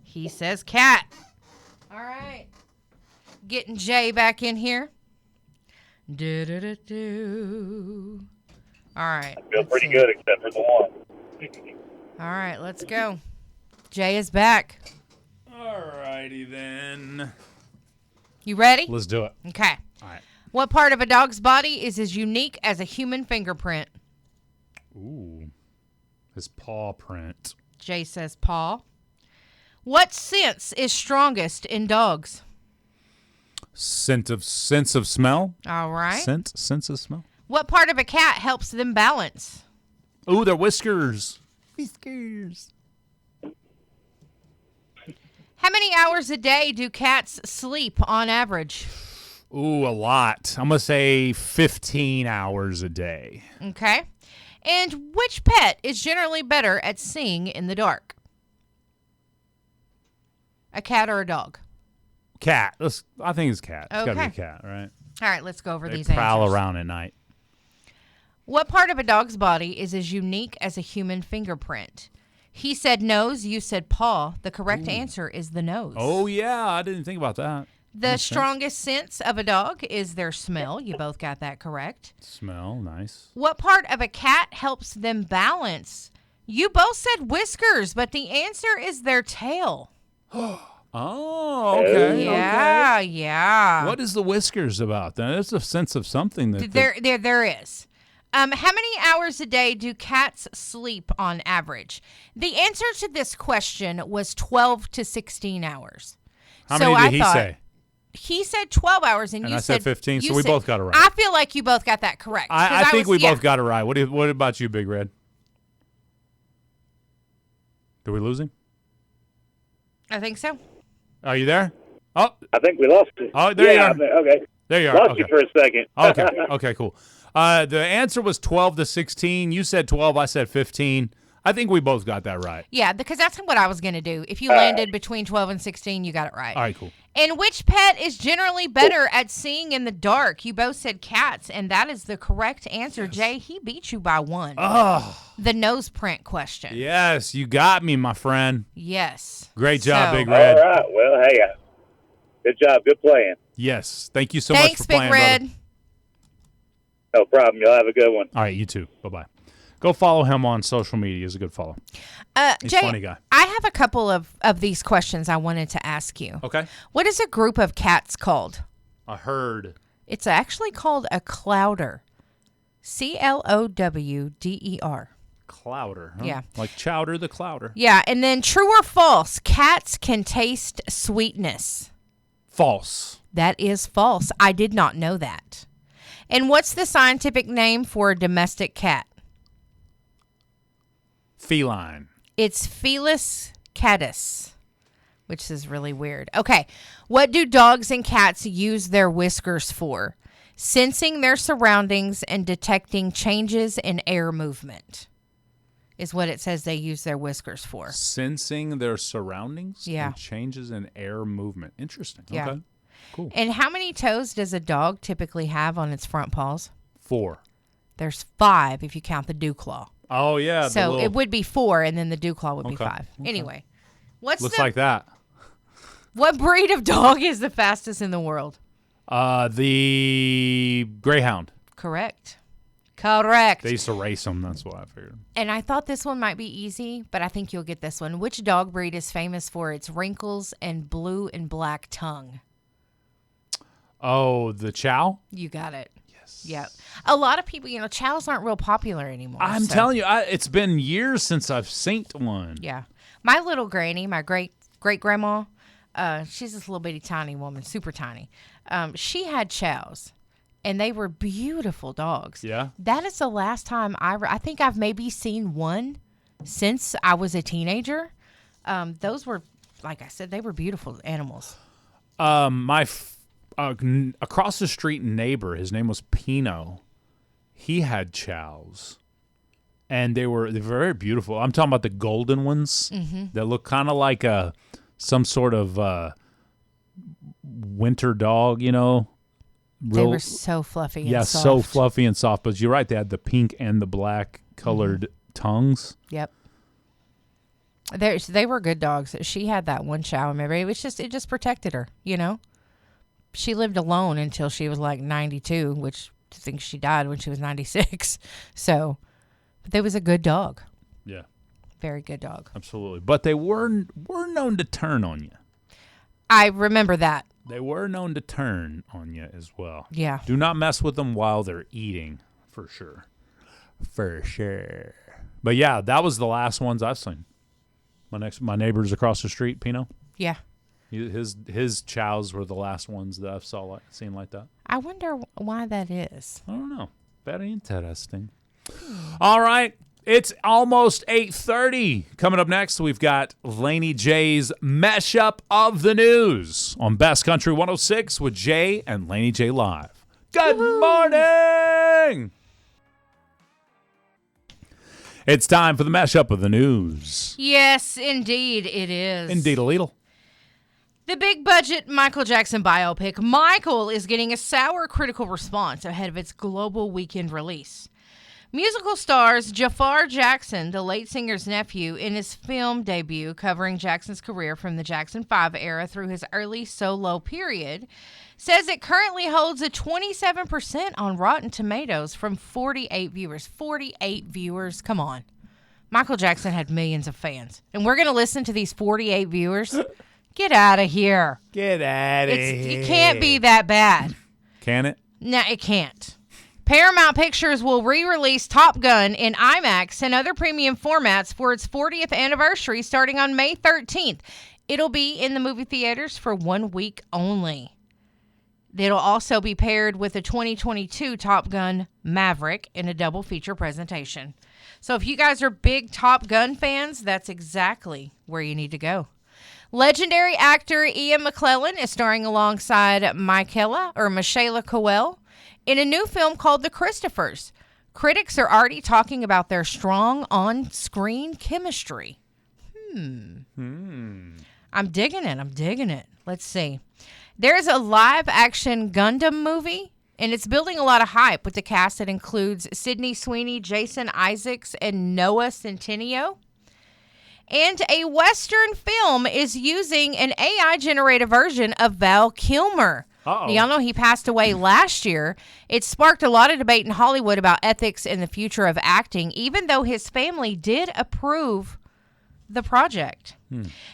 He says cat. All right. Getting Jay back in here. Do-do-do-do. All right. Feel let's pretty see. good except for the one. All right, let's go. Jay is back. All righty then. You ready? Let's do it. Okay. All right. What part of a dog's body is as unique as a human fingerprint? Ooh. His paw print. Jay says paw. What sense is strongest in dogs? Sense of smell. All right. Sense of smell. What part of a cat helps them balance? Ooh, their whiskers. Whiskers. How many hours a day do cats sleep on average? Ooh, a lot. I'm going to say 15 hours a day. Okay. And which pet is generally better at seeing in the dark? A cat or a dog? Cat. I think it's cat. It's got to be a Okay. cat, right? All right, let's go over They these prowl answers. around at night. What part of a dog's body is as unique as a human fingerprint? He said nose, you said paw. The correct answer is the nose. Oh, yeah. I didn't think about that. The strongest sense of a dog is their smell. You both got that correct. Smell. Nice. What part of a cat helps them balance? You both said whiskers, but the answer is their tail. Oh, okay. Yeah, Okay. yeah. What is the whiskers about then? It's a sense of something that. There is. How many hours a day do cats sleep on average? The answer to this question was 12 to 16 hours. How So many I did he thought- say? He said 12 hours, and And you I said 15, you so we said- both got it right. I feel like you both got that correct. 'cause I think we yeah. both got it right. What about you, Big Red? Did we lose him? I think so. Are you there? Oh, I think we lost it. Oh, there you yeah, are. Okay. there you are. Lost Okay. you for a second. Okay. Okay, cool. The answer was 12 to 16. You said 12. I said 15. I think we both got that right. Yeah, because that's what I was going to do. If you landed between 12 and 16, you got it right. All right, cool. And which pet is generally better at seeing in the dark? You both said cats, and that is the correct answer. Jay, he beat you by 1. Oh, The nose print question. yes. You got me, my friend. Yes. Great job, So- Big All Red. right. Well, hey, good job. Good playing. Yes. Thank you so much Thanks, for Big playing, Red. brother. No problem. You'll have a good one. All right, you too. Bye-bye. Go follow him on social media. He's a good follow. He's Jay, a funny guy. I have a couple of these questions I wanted to ask you. Okay. What is a group of cats called? A herd. It's actually called a clowder. Clowder. Clowder. Huh? Yeah. Like Chowder the Clowder. Yeah, and then true or false, cats can taste sweetness. False. That is false. I did not know that. And what's the scientific name for a domestic cat? Feline. It's Felis catus, which is really weird. Okay. What do dogs and cats use their whiskers for? Sensing their surroundings and detecting changes in air movement is what it says they use their whiskers for. Sensing their surroundings Yeah. and changes in air movement. Interesting. Yeah. Okay. Cool. And how many toes does a dog typically have on its front paws? 4. There's 5 if you count the dew claw. Oh, yeah. So it would be 4, and then the dew claw would be Okay. 5. Okay. Anyway, Looks like that. what breed of dog is the fastest in the world? The Greyhound. Correct. They used to race them. That's what I figured. And I thought this one might be easy, but I think you'll get this one. Which dog breed is famous for its wrinkles and blue and black tongue? Oh, the Chow? You got it. Yes. Yep. A lot of people, chows aren't real popular anymore. I'm telling you, it's been years since I've seen one. Yeah. My little granny, my great-grandma, she's this little bitty tiny woman, super tiny. She had chows, and they were beautiful dogs. Yeah. That is the last time I think I've maybe seen one since I was a teenager. Those were, like I said, they were beautiful animals. My across the street neighbor, his name was Pino. He had chows, and they're very beautiful. I'm talking about the golden ones that look kind of like some sort of winter dog, They were so fluffy and soft. so fluffy and soft. But you're right, they had the pink and the black colored tongues. Yep. They were good dogs. She had that one chow. Remember, it just protected her. She lived alone until she was like 92, which I think she died when she was 96. So, but they was a good dog. Yeah, very good dog. Absolutely. But they were known to turn on you. I remember that. They were known to turn on you as well. Yeah. Do not mess with them while they're eating, for sure. For sure. But yeah, that was the last ones I've seen. My neighbors across the street, Pino. Yeah. His chows were the last ones that I've seen like that. I wonder why that is. I don't know. Very interesting. All right. It's almost 8:30. Coming up next, we've got Laney J's Mashup of the News on Best Country 106 with Jay and Laney J Live. Good morning! It's time for the Mashup of the News. Yes, indeed it is. Indeed, a little. The big budget Michael Jackson biopic, Michael, is getting a sour critical response ahead of its global weekend release. Musical stars Jafar Jackson, the late singer's nephew, in his film debut covering Jackson's career from the Jackson 5 era through his early solo period, says it currently holds a 27% on Rotten Tomatoes from 48 viewers. 48 viewers? Come on. Michael Jackson had millions of fans. And we're going to listen to these 48 viewers? Get out of here. Get out of here. It can't be that bad. Can it? No, it can't. Paramount Pictures will re-release Top Gun in IMAX and other premium formats for its 40th anniversary starting on May 13th. It'll be in the movie theaters for 1 week only. It'll also be paired with the 2022 Top Gun Maverick in a double feature presentation. So if you guys are big Top Gun fans, that's exactly where you need to go. Legendary actor Ian McKellen is starring alongside Michaela Coel in a new film called The Christophers. Critics are already talking about their strong on-screen chemistry. I'm digging it. Let's see. There's a live-action Gundam movie, and it's building a lot of hype with the cast that includes Sydney Sweeney, Jason Isaacs, and Noah Centineo. And a Western film is using an AI-generated version of Val Kilmer. Uh-oh. Y'all know he passed away last year. It sparked a lot of debate in Hollywood about ethics and the future of acting, even though his family did approve the project.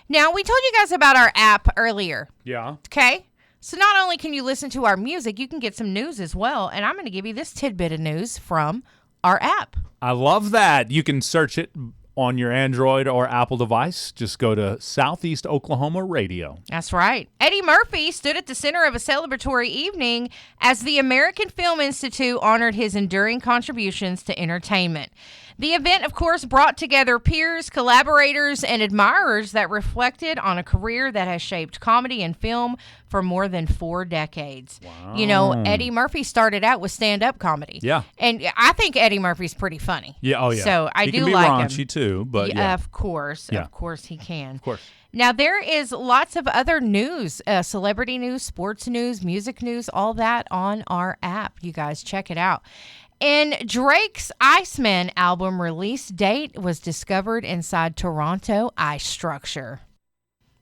Now, we told you guys about our app earlier. Yeah. Okay? So not only can you listen to our music, you can get some news as well. And I'm going to give you this tidbit of news from our app. I love that. You can search it on your Android or Apple device. Just go to Southeast Oklahoma Radio. That's right. Eddie Murphy stood at the center of a celebratory evening as the American Film Institute honored his enduring contributions to entertainment. The event, of course, brought together peers, collaborators, and admirers that reflected on a career that has shaped comedy and film for more than 4 decades. Wow. You know, Eddie Murphy started out with stand-up comedy. Yeah. And I think Eddie Murphy's pretty funny. Yeah, oh yeah. So I he do can be like raunchy him. too, but yeah. Of course. Yeah. Of course he can. Of course. Now, there is lots of other news, celebrity news, sports news, music news, all that on our app. You guys check it out. And Drake's Iceman album release date was discovered inside Toronto ice structure.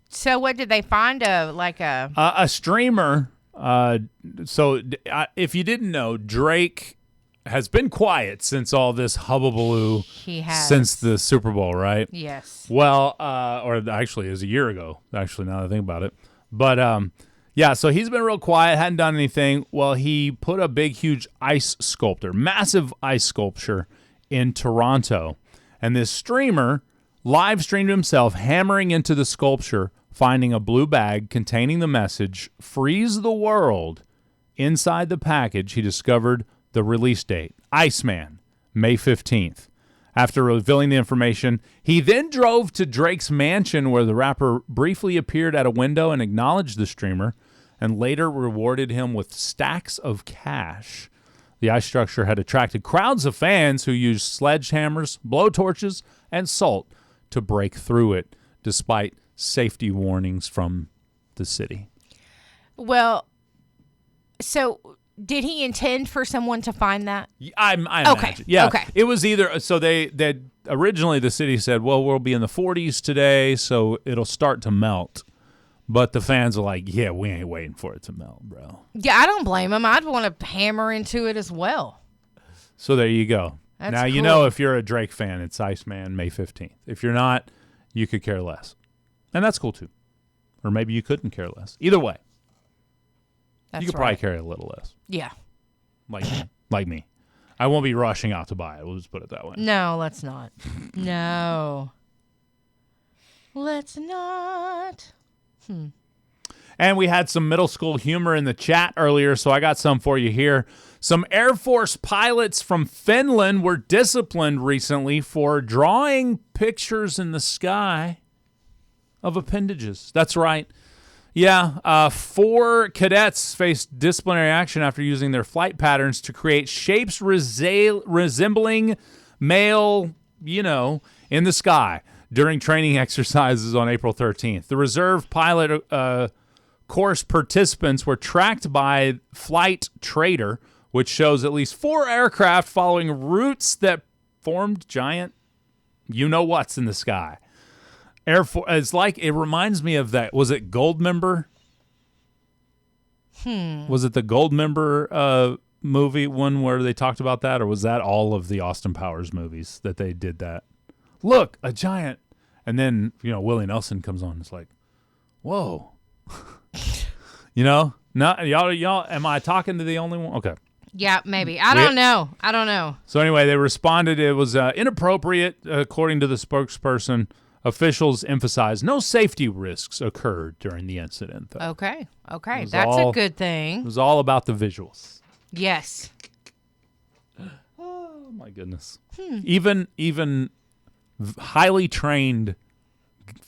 So what did they find? A streamer. If you didn't know, Drake has been quiet since all this hubbubaloo. He has. Since the Super Bowl, right? Yes. Well, or actually it was a year ago, actually, now that I think about it. But, yeah, so he's been real quiet, hadn't done anything. Well, he put a big, huge ice sculpture, massive ice sculpture in Toronto. And this streamer live streamed himself hammering into the sculpture, finding a blue bag containing the message, "Freeze the world." Inside the package, he discovered the release date, Iceman, May 15th. After revealing the information, he then drove to Drake's mansion where the rapper briefly appeared at a window and acknowledged the streamer and later rewarded him with stacks of cash. The ice structure had attracted crowds of fans who used sledgehammers, blowtorches, and salt to break through it, despite safety warnings from the city. Well, so did he intend for someone to find that? I imagine. Yeah. Okay. It was either, so they originally the city said, well, we'll be in the 40s today, so it'll start to melt. But the fans are like, yeah, we ain't waiting for it to melt, bro. Yeah, I don't blame him. I'd want to hammer into it as well. So there you go. That's now, you cool. know, if you're a Drake fan, it's Iceman May 15th. If you're not, you could care less. And that's cool, too. Or maybe you couldn't care less. Either way. That's You could probably care a little less. Yeah. Like me. I won't be rushing out to buy it. We'll just put it that way. No, let's not. No. Let's not. And we had some middle school humor in the chat earlier, so I got some for you here. Some Air Force pilots from Finland were disciplined recently for drawing pictures in the sky of appendages. That's right. Yeah, 4 cadets faced disciplinary action after using their flight patterns to create shapes resembling mail, in the sky during training exercises on April 13th. The reserve pilot course participants were tracked by Flight Trader, which shows at least 4 aircraft following routes that formed giant you-know-whats in the sky. Air Force, it reminds me of that. Was it Goldmember? Was it the Goldmember movie one where they talked about that, or was that all of the Austin Powers movies that they did that? Look, a giant, and then Willie Nelson comes on. It's like, whoa, no, y'all. Am I talking to the only one? Okay. Yeah, maybe. I don't know. So anyway, they responded it was inappropriate, according to the spokesperson. Officials emphasized no safety risks occurred during the incident, though. Okay. That's a good thing. It was all about the visuals. Yes. Oh, my goodness. Even highly trained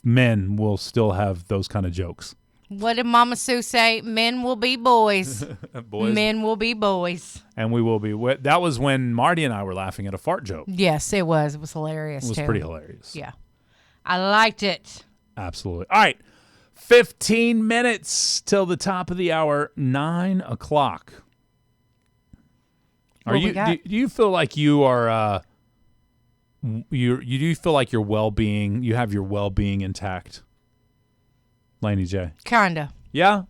men will still have those kind of jokes. What did Mama Sue say? Men will be boys. Boys. Men will be boys. And we will be. That was when Marty and I were laughing at a fart joke. Yes, it was. It was hilarious, It was too. pretty hilarious. Yeah. I liked it. Absolutely. All right. 15 minutes till the top of the hour, 9 o'clock. Do you feel like you are you do feel like your well-being, you have your well-being intact? Laney J. Kinda. Yeah?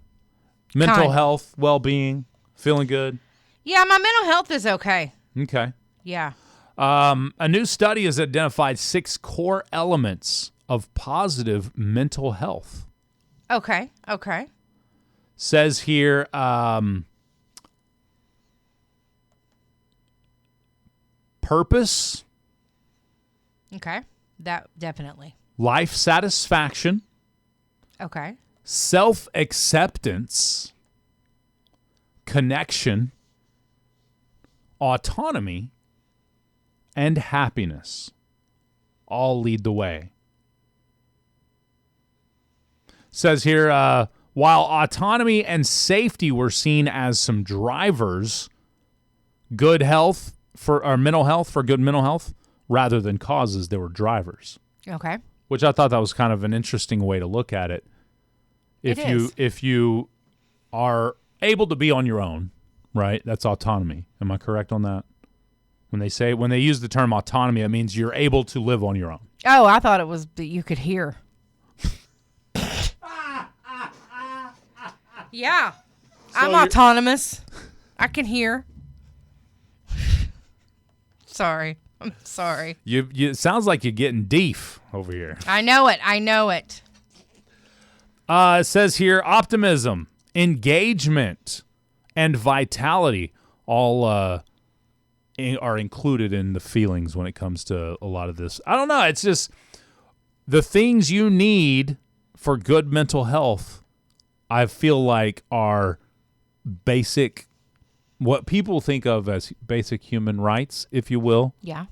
Mental Kinda. health, well-being, feeling good? Yeah, my mental health is okay. Okay. Yeah. A new study has identified 6 core elements of positive mental health. Okay. Says here, purpose, Okay. That definitely. life satisfaction, Okay. self-acceptance, connection, autonomy, and happiness all lead the way. Says here, while autonomy and safety were seen as some drivers, good health for our mental health, for good mental health, rather than causes, they were drivers. Okay. Which I thought that was kind of an interesting way to look at it. If you are able to be on your own, right? That's autonomy. Am I correct on that? When they use the term autonomy, it means you're able to live on your own. Oh, I thought it was that you could hear. Yeah. I'm autonomous. I can hear. Sorry. I'm sorry. You it sounds like you're getting deef over here. I know it. I know it. It says here, optimism, engagement, and vitality all are included in the feelings when it comes to a lot of this. I don't know. It's just the things you need for good mental health, I feel like are basic, what people think of as basic human rights, if you will. Yeah.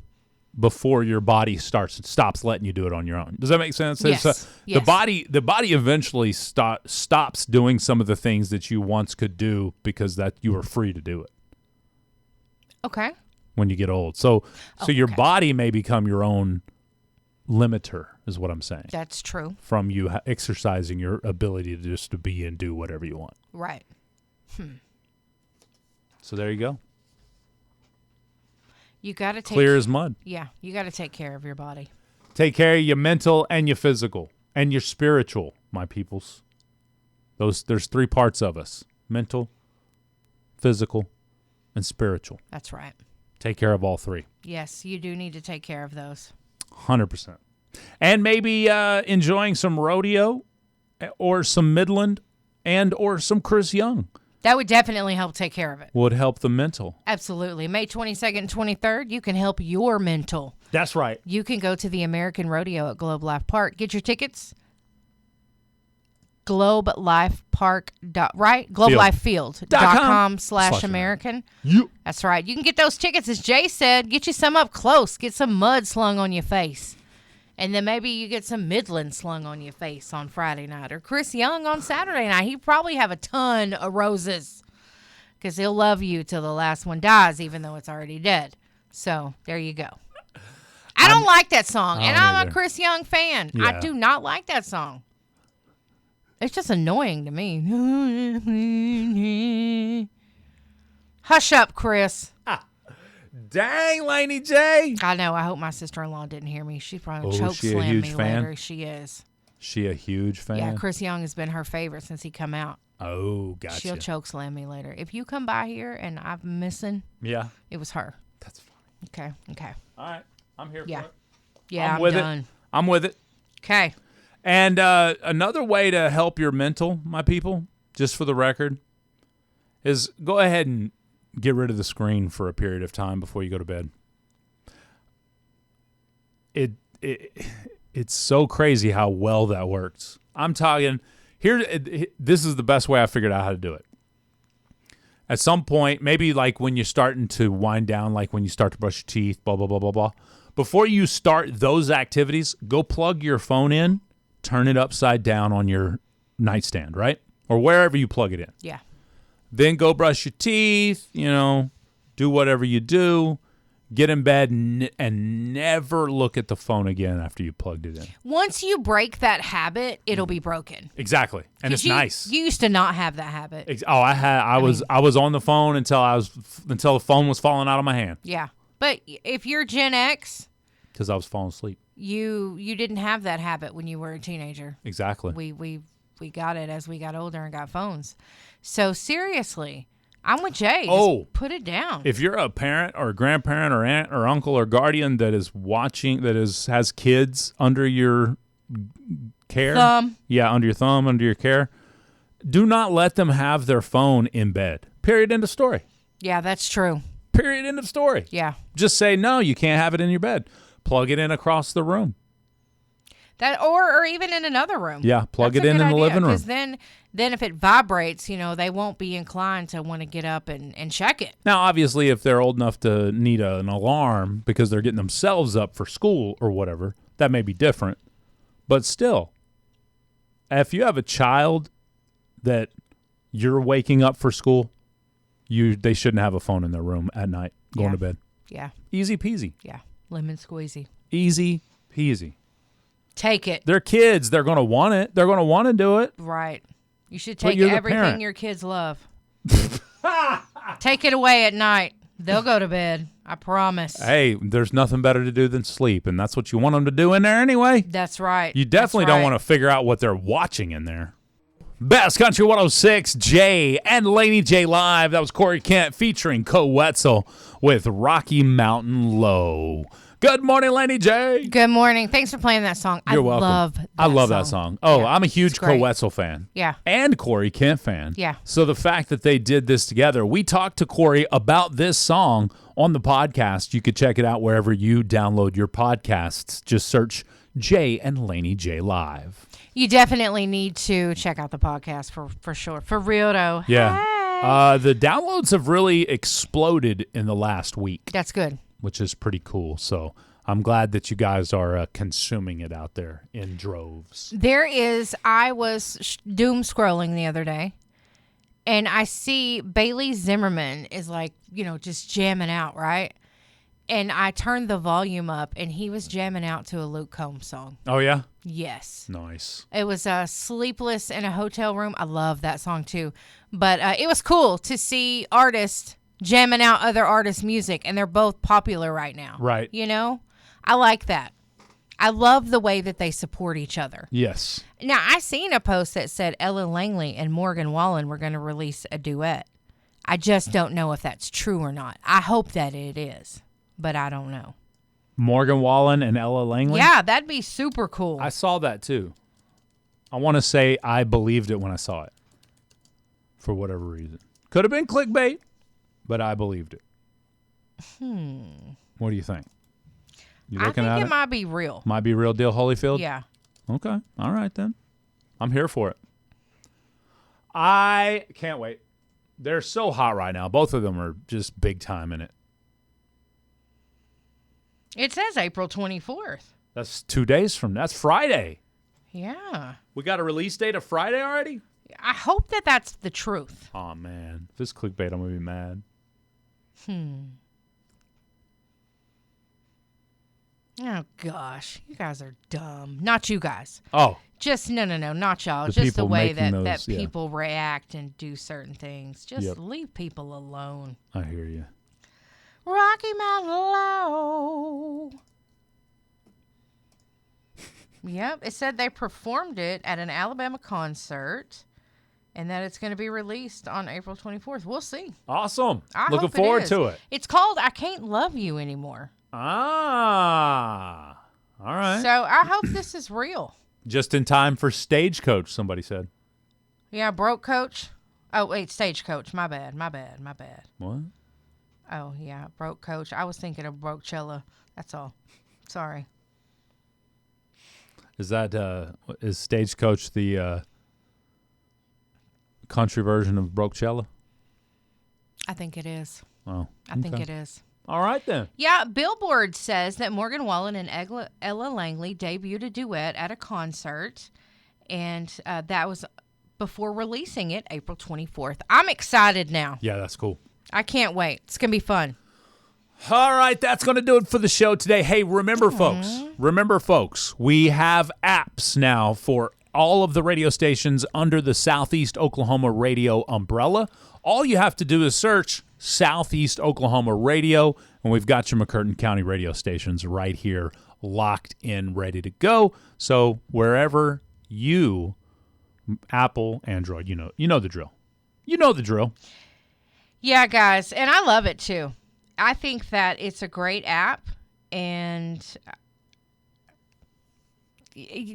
Before your body stops letting you do it on your own. Does that make sense? Yes. The body eventually stops doing some of the things that you once could do because that you were free to do it. Okay. When you get old. So your body may become your own limiter, is what I'm saying. That's true. From you exercising your ability to just to be and do whatever you want. Right. So there you go. You got to take Clear as mud. Yeah, you got to take care of your body. Take care of your mental and your physical and your spiritual, my peoples. There's three parts of us: mental, physical, and spiritual. That's right. Take care of all three. Yes, you do need to take care of those. 100%. And maybe enjoying some rodeo or some Midland and or some Chris Young. That would definitely help take care of it. Would help the mental. Absolutely. May 22nd and 23rd, you can help your mental. That's right. You can go to the American Rodeo at Globe Life Park. Get your tickets. globelifefield.com/American. Yep. That's right. You can get those tickets, as Jay said. Get you some up close. Get some mud slung on your face. And then maybe you get some Midland slung on your face on Friday night. Or Chris Young on Saturday night. He'd probably have a ton of roses. Because he'll love you till the last one dies, even though it's already dead. So, there you go. I don't like that song. And I'm a Chris Young fan. Yeah. I do not like that song. It's just annoying to me. Hush up, Chris. Dang, Laney J. I know. I hope my sister-in-law didn't hear me. She probably Oh, choke she a slam huge me fan? later. She is. She a huge fan? Yeah, Chris Young has been her favorite since he come out. Oh, gotcha. She'll choke slam me later. If you come by here and I'm missing, Yeah. it was her. That's fine. Okay. All right. I'm here Yeah. for it. Yeah, I'm with done. it. I'm with it. Okay. And another way to help your mental, my people, just for the record, is go ahead and get rid of the screen for a period of time before you go to bed. It's so crazy how well that works. I'm talking this is the best way I figured out how to do it. At some point, maybe like when you're starting to wind down, like when you start to brush your teeth, blah, blah, blah, blah, blah. Before you start those activities, go plug your phone in, turn it upside down on your nightstand, right? Or wherever you plug it in. Yeah. Then go brush your teeth, do whatever you do. Get in bed and never look at the phone again after you plugged it in. Once you break that habit, it'll be broken. Exactly. And it's nice. You used to not have that habit. I was on the phone until the phone was falling out of my hand. Yeah. But if you're Gen X, because I was falling asleep. You didn't have that habit when you were a teenager. Exactly. We got it as we got older and got phones. So seriously, I'm with Jay. Just put it down. If you're a parent or a grandparent or aunt or uncle or guardian that is watching, has kids under your care, under your thumb, under your care, do not let them have their phone in bed. Period. End of story. Yeah, that's true. Period. End of story. Yeah. Just say, no, you can't have it in your bed. Plug it in across the room. That or even in another room. Yeah, plug That's it a in good the idea, living room. 'cause then if it vibrates, they won't be inclined to want to get up and check it. Now, obviously, if they're old enough to need an alarm because they're getting themselves up for school or whatever, that may be different. But still, if you have a child that you're waking up for school, they shouldn't have a phone in their room at night going to bed. Yeah. Easy peasy. Yeah. Lemon squeezy. Easy peasy. Take it. They're kids. They're going to want it. They're going to want to do it. Right. You should But take you're the everything parent. your kids love. Take it away at night. They'll go to bed. I promise. Hey, there's nothing better to do than sleep, and that's what you want them to do in there anyway. That's right. You definitely don't want to figure out what they're watching in there. Best Country 106, Jay and Laney J live. That was Corey Kent featuring Co Wetzel with Rocky Mountain Low. Good morning, Laney J. Good morning. Thanks for playing that song. You're welcome. I love that song. Oh, Yeah, I'm a huge it's great. Co Wetzel fan. Yeah. And Corey Kent fan. Yeah. So the fact that they did this together, we talked to Corey about this song on the podcast. You could check it out wherever you download your podcasts. Just search Jay and Laney J live. You definitely need to check out the podcast for sure. For real, though. Yeah. Hey. The downloads have really exploded in the last week, That's good. which is pretty cool. So I'm glad that you guys are consuming it out there in droves. I was doom scrolling the other day, and I see Bailey Zimmerman is just jamming out, right? And I turned the volume up, and he was jamming out to a Luke Combs song. Oh, yeah? Yes. Nice. It was Sleepless in a Hotel Room. I love that song, too. But it was cool to see artists jamming out other artists' music, and they're both popular right now. Right. I like that. I love the way that they support each other. Yes. Now, I seen a post that said Ella Langley and Morgan Wallen were going to release a duet. I just don't know if that's true or not. I hope that it is, but I don't know. Morgan Wallen and Ella Langley? Yeah, that'd be super cool. I saw that too. I want to say I believed it when I saw it for whatever reason. Could have been clickbait, but I believed it. What do you think? You I looking think at it might be real. Might be real deal, Holyfield? Yeah. Okay. All right, then. I'm here for it. I can't wait. They're so hot right now. Both of them are just big time in it. It says April 24th. That's 2 days from now. That's Friday. Yeah. We got a release date of Friday already? I hope that that's the truth. Oh, man. If it's clickbait, I'm going to be mad. Oh, gosh. You guys are dumb. Not you guys. Oh. Just, no, not y'all. The Just the people way making that those, yeah. people react and do certain things. Just Yep. leave people alone. I hear you. Rocky Mountain Low. Yep, it said they performed it at an Alabama concert and that it's going to be released on April 24th. We'll see. Awesome. I Looking hope it forward is. to it. It's called I Can't Love You Anymore. Ah. All right. So I hope this is real. Just in time for Stagecoach, somebody said. Yeah, Broke Coach. Oh, wait, Stagecoach. My bad. What? Oh, yeah, Broke Coach. I was thinking of Brochella. That's all. Sorry. Is that is Stagecoach the country version of Brochella? I think it is. Oh, I think it is. All right then. Yeah, Billboard says that Morgan Wallen and Ella Langley debuted a duet at a concert, and that was before releasing it April 24th. I'm excited now. Yeah, that's cool. I can't wait. It's going to be fun. All right, that's going to do it for the show today. Hey, remember, folks, we have apps now for all of the radio stations under the Southeast Oklahoma Radio umbrella. All you have to do is search Southeast Oklahoma Radio, and we've got your McCurtain County radio stations right here, locked in, ready to go. So wherever you, Apple, Android, you know the drill. You know the drill. Yeah, guys, and I love it too. I think that it's a great app, and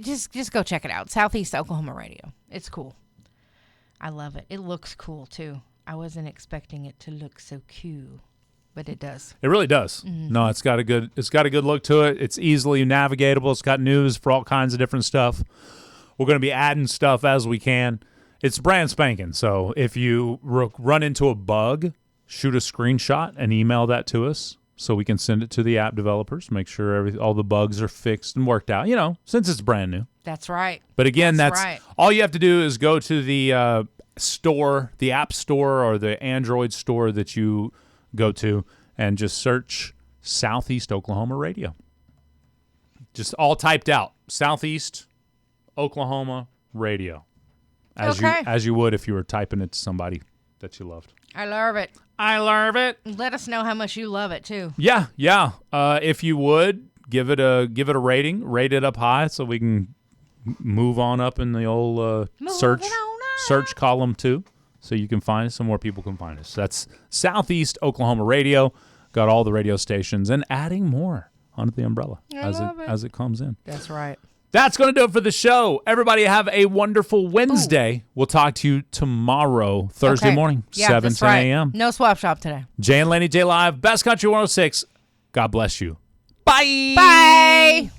just go check it out. Southeast Oklahoma Radio. It's cool. I love it. It looks cool too. I wasn't expecting it to look so cool. but it does. It really does. No, it's got a good look to it. It's easily navigatable. It's got news for all kinds of different stuff. We're going to be adding stuff as we can. It's brand spanking. So if you run into a bug, shoot a screenshot and email that to us so we can send it to the app developers. Make sure all the bugs are fixed and worked out. Since it's brand new. That's right. But again, that's right. All you have to do is go to the store, the App Store or the Android store that you go to, and just search Southeast Oklahoma Radio. Just all typed out. Southeast Oklahoma Radio. As you would if you were typing it to somebody that you loved. I love it. I love it. Let us know how much you love it too. Yeah. If you would give it a rating, rate it up high so we can move on up in the old search column too, so you can find us, so more people can find us. That's Southeast Oklahoma Radio. Got all the radio stations and adding more under the umbrella as it comes in. That's right. That's going to do it for the show. Everybody have a wonderful Wednesday. Ooh. We'll talk to you tomorrow, Thursday morning, 7, 10 a.m. No swap shop today. Jay and Laney J Live, Best Country 106. God bless you. Bye. Bye.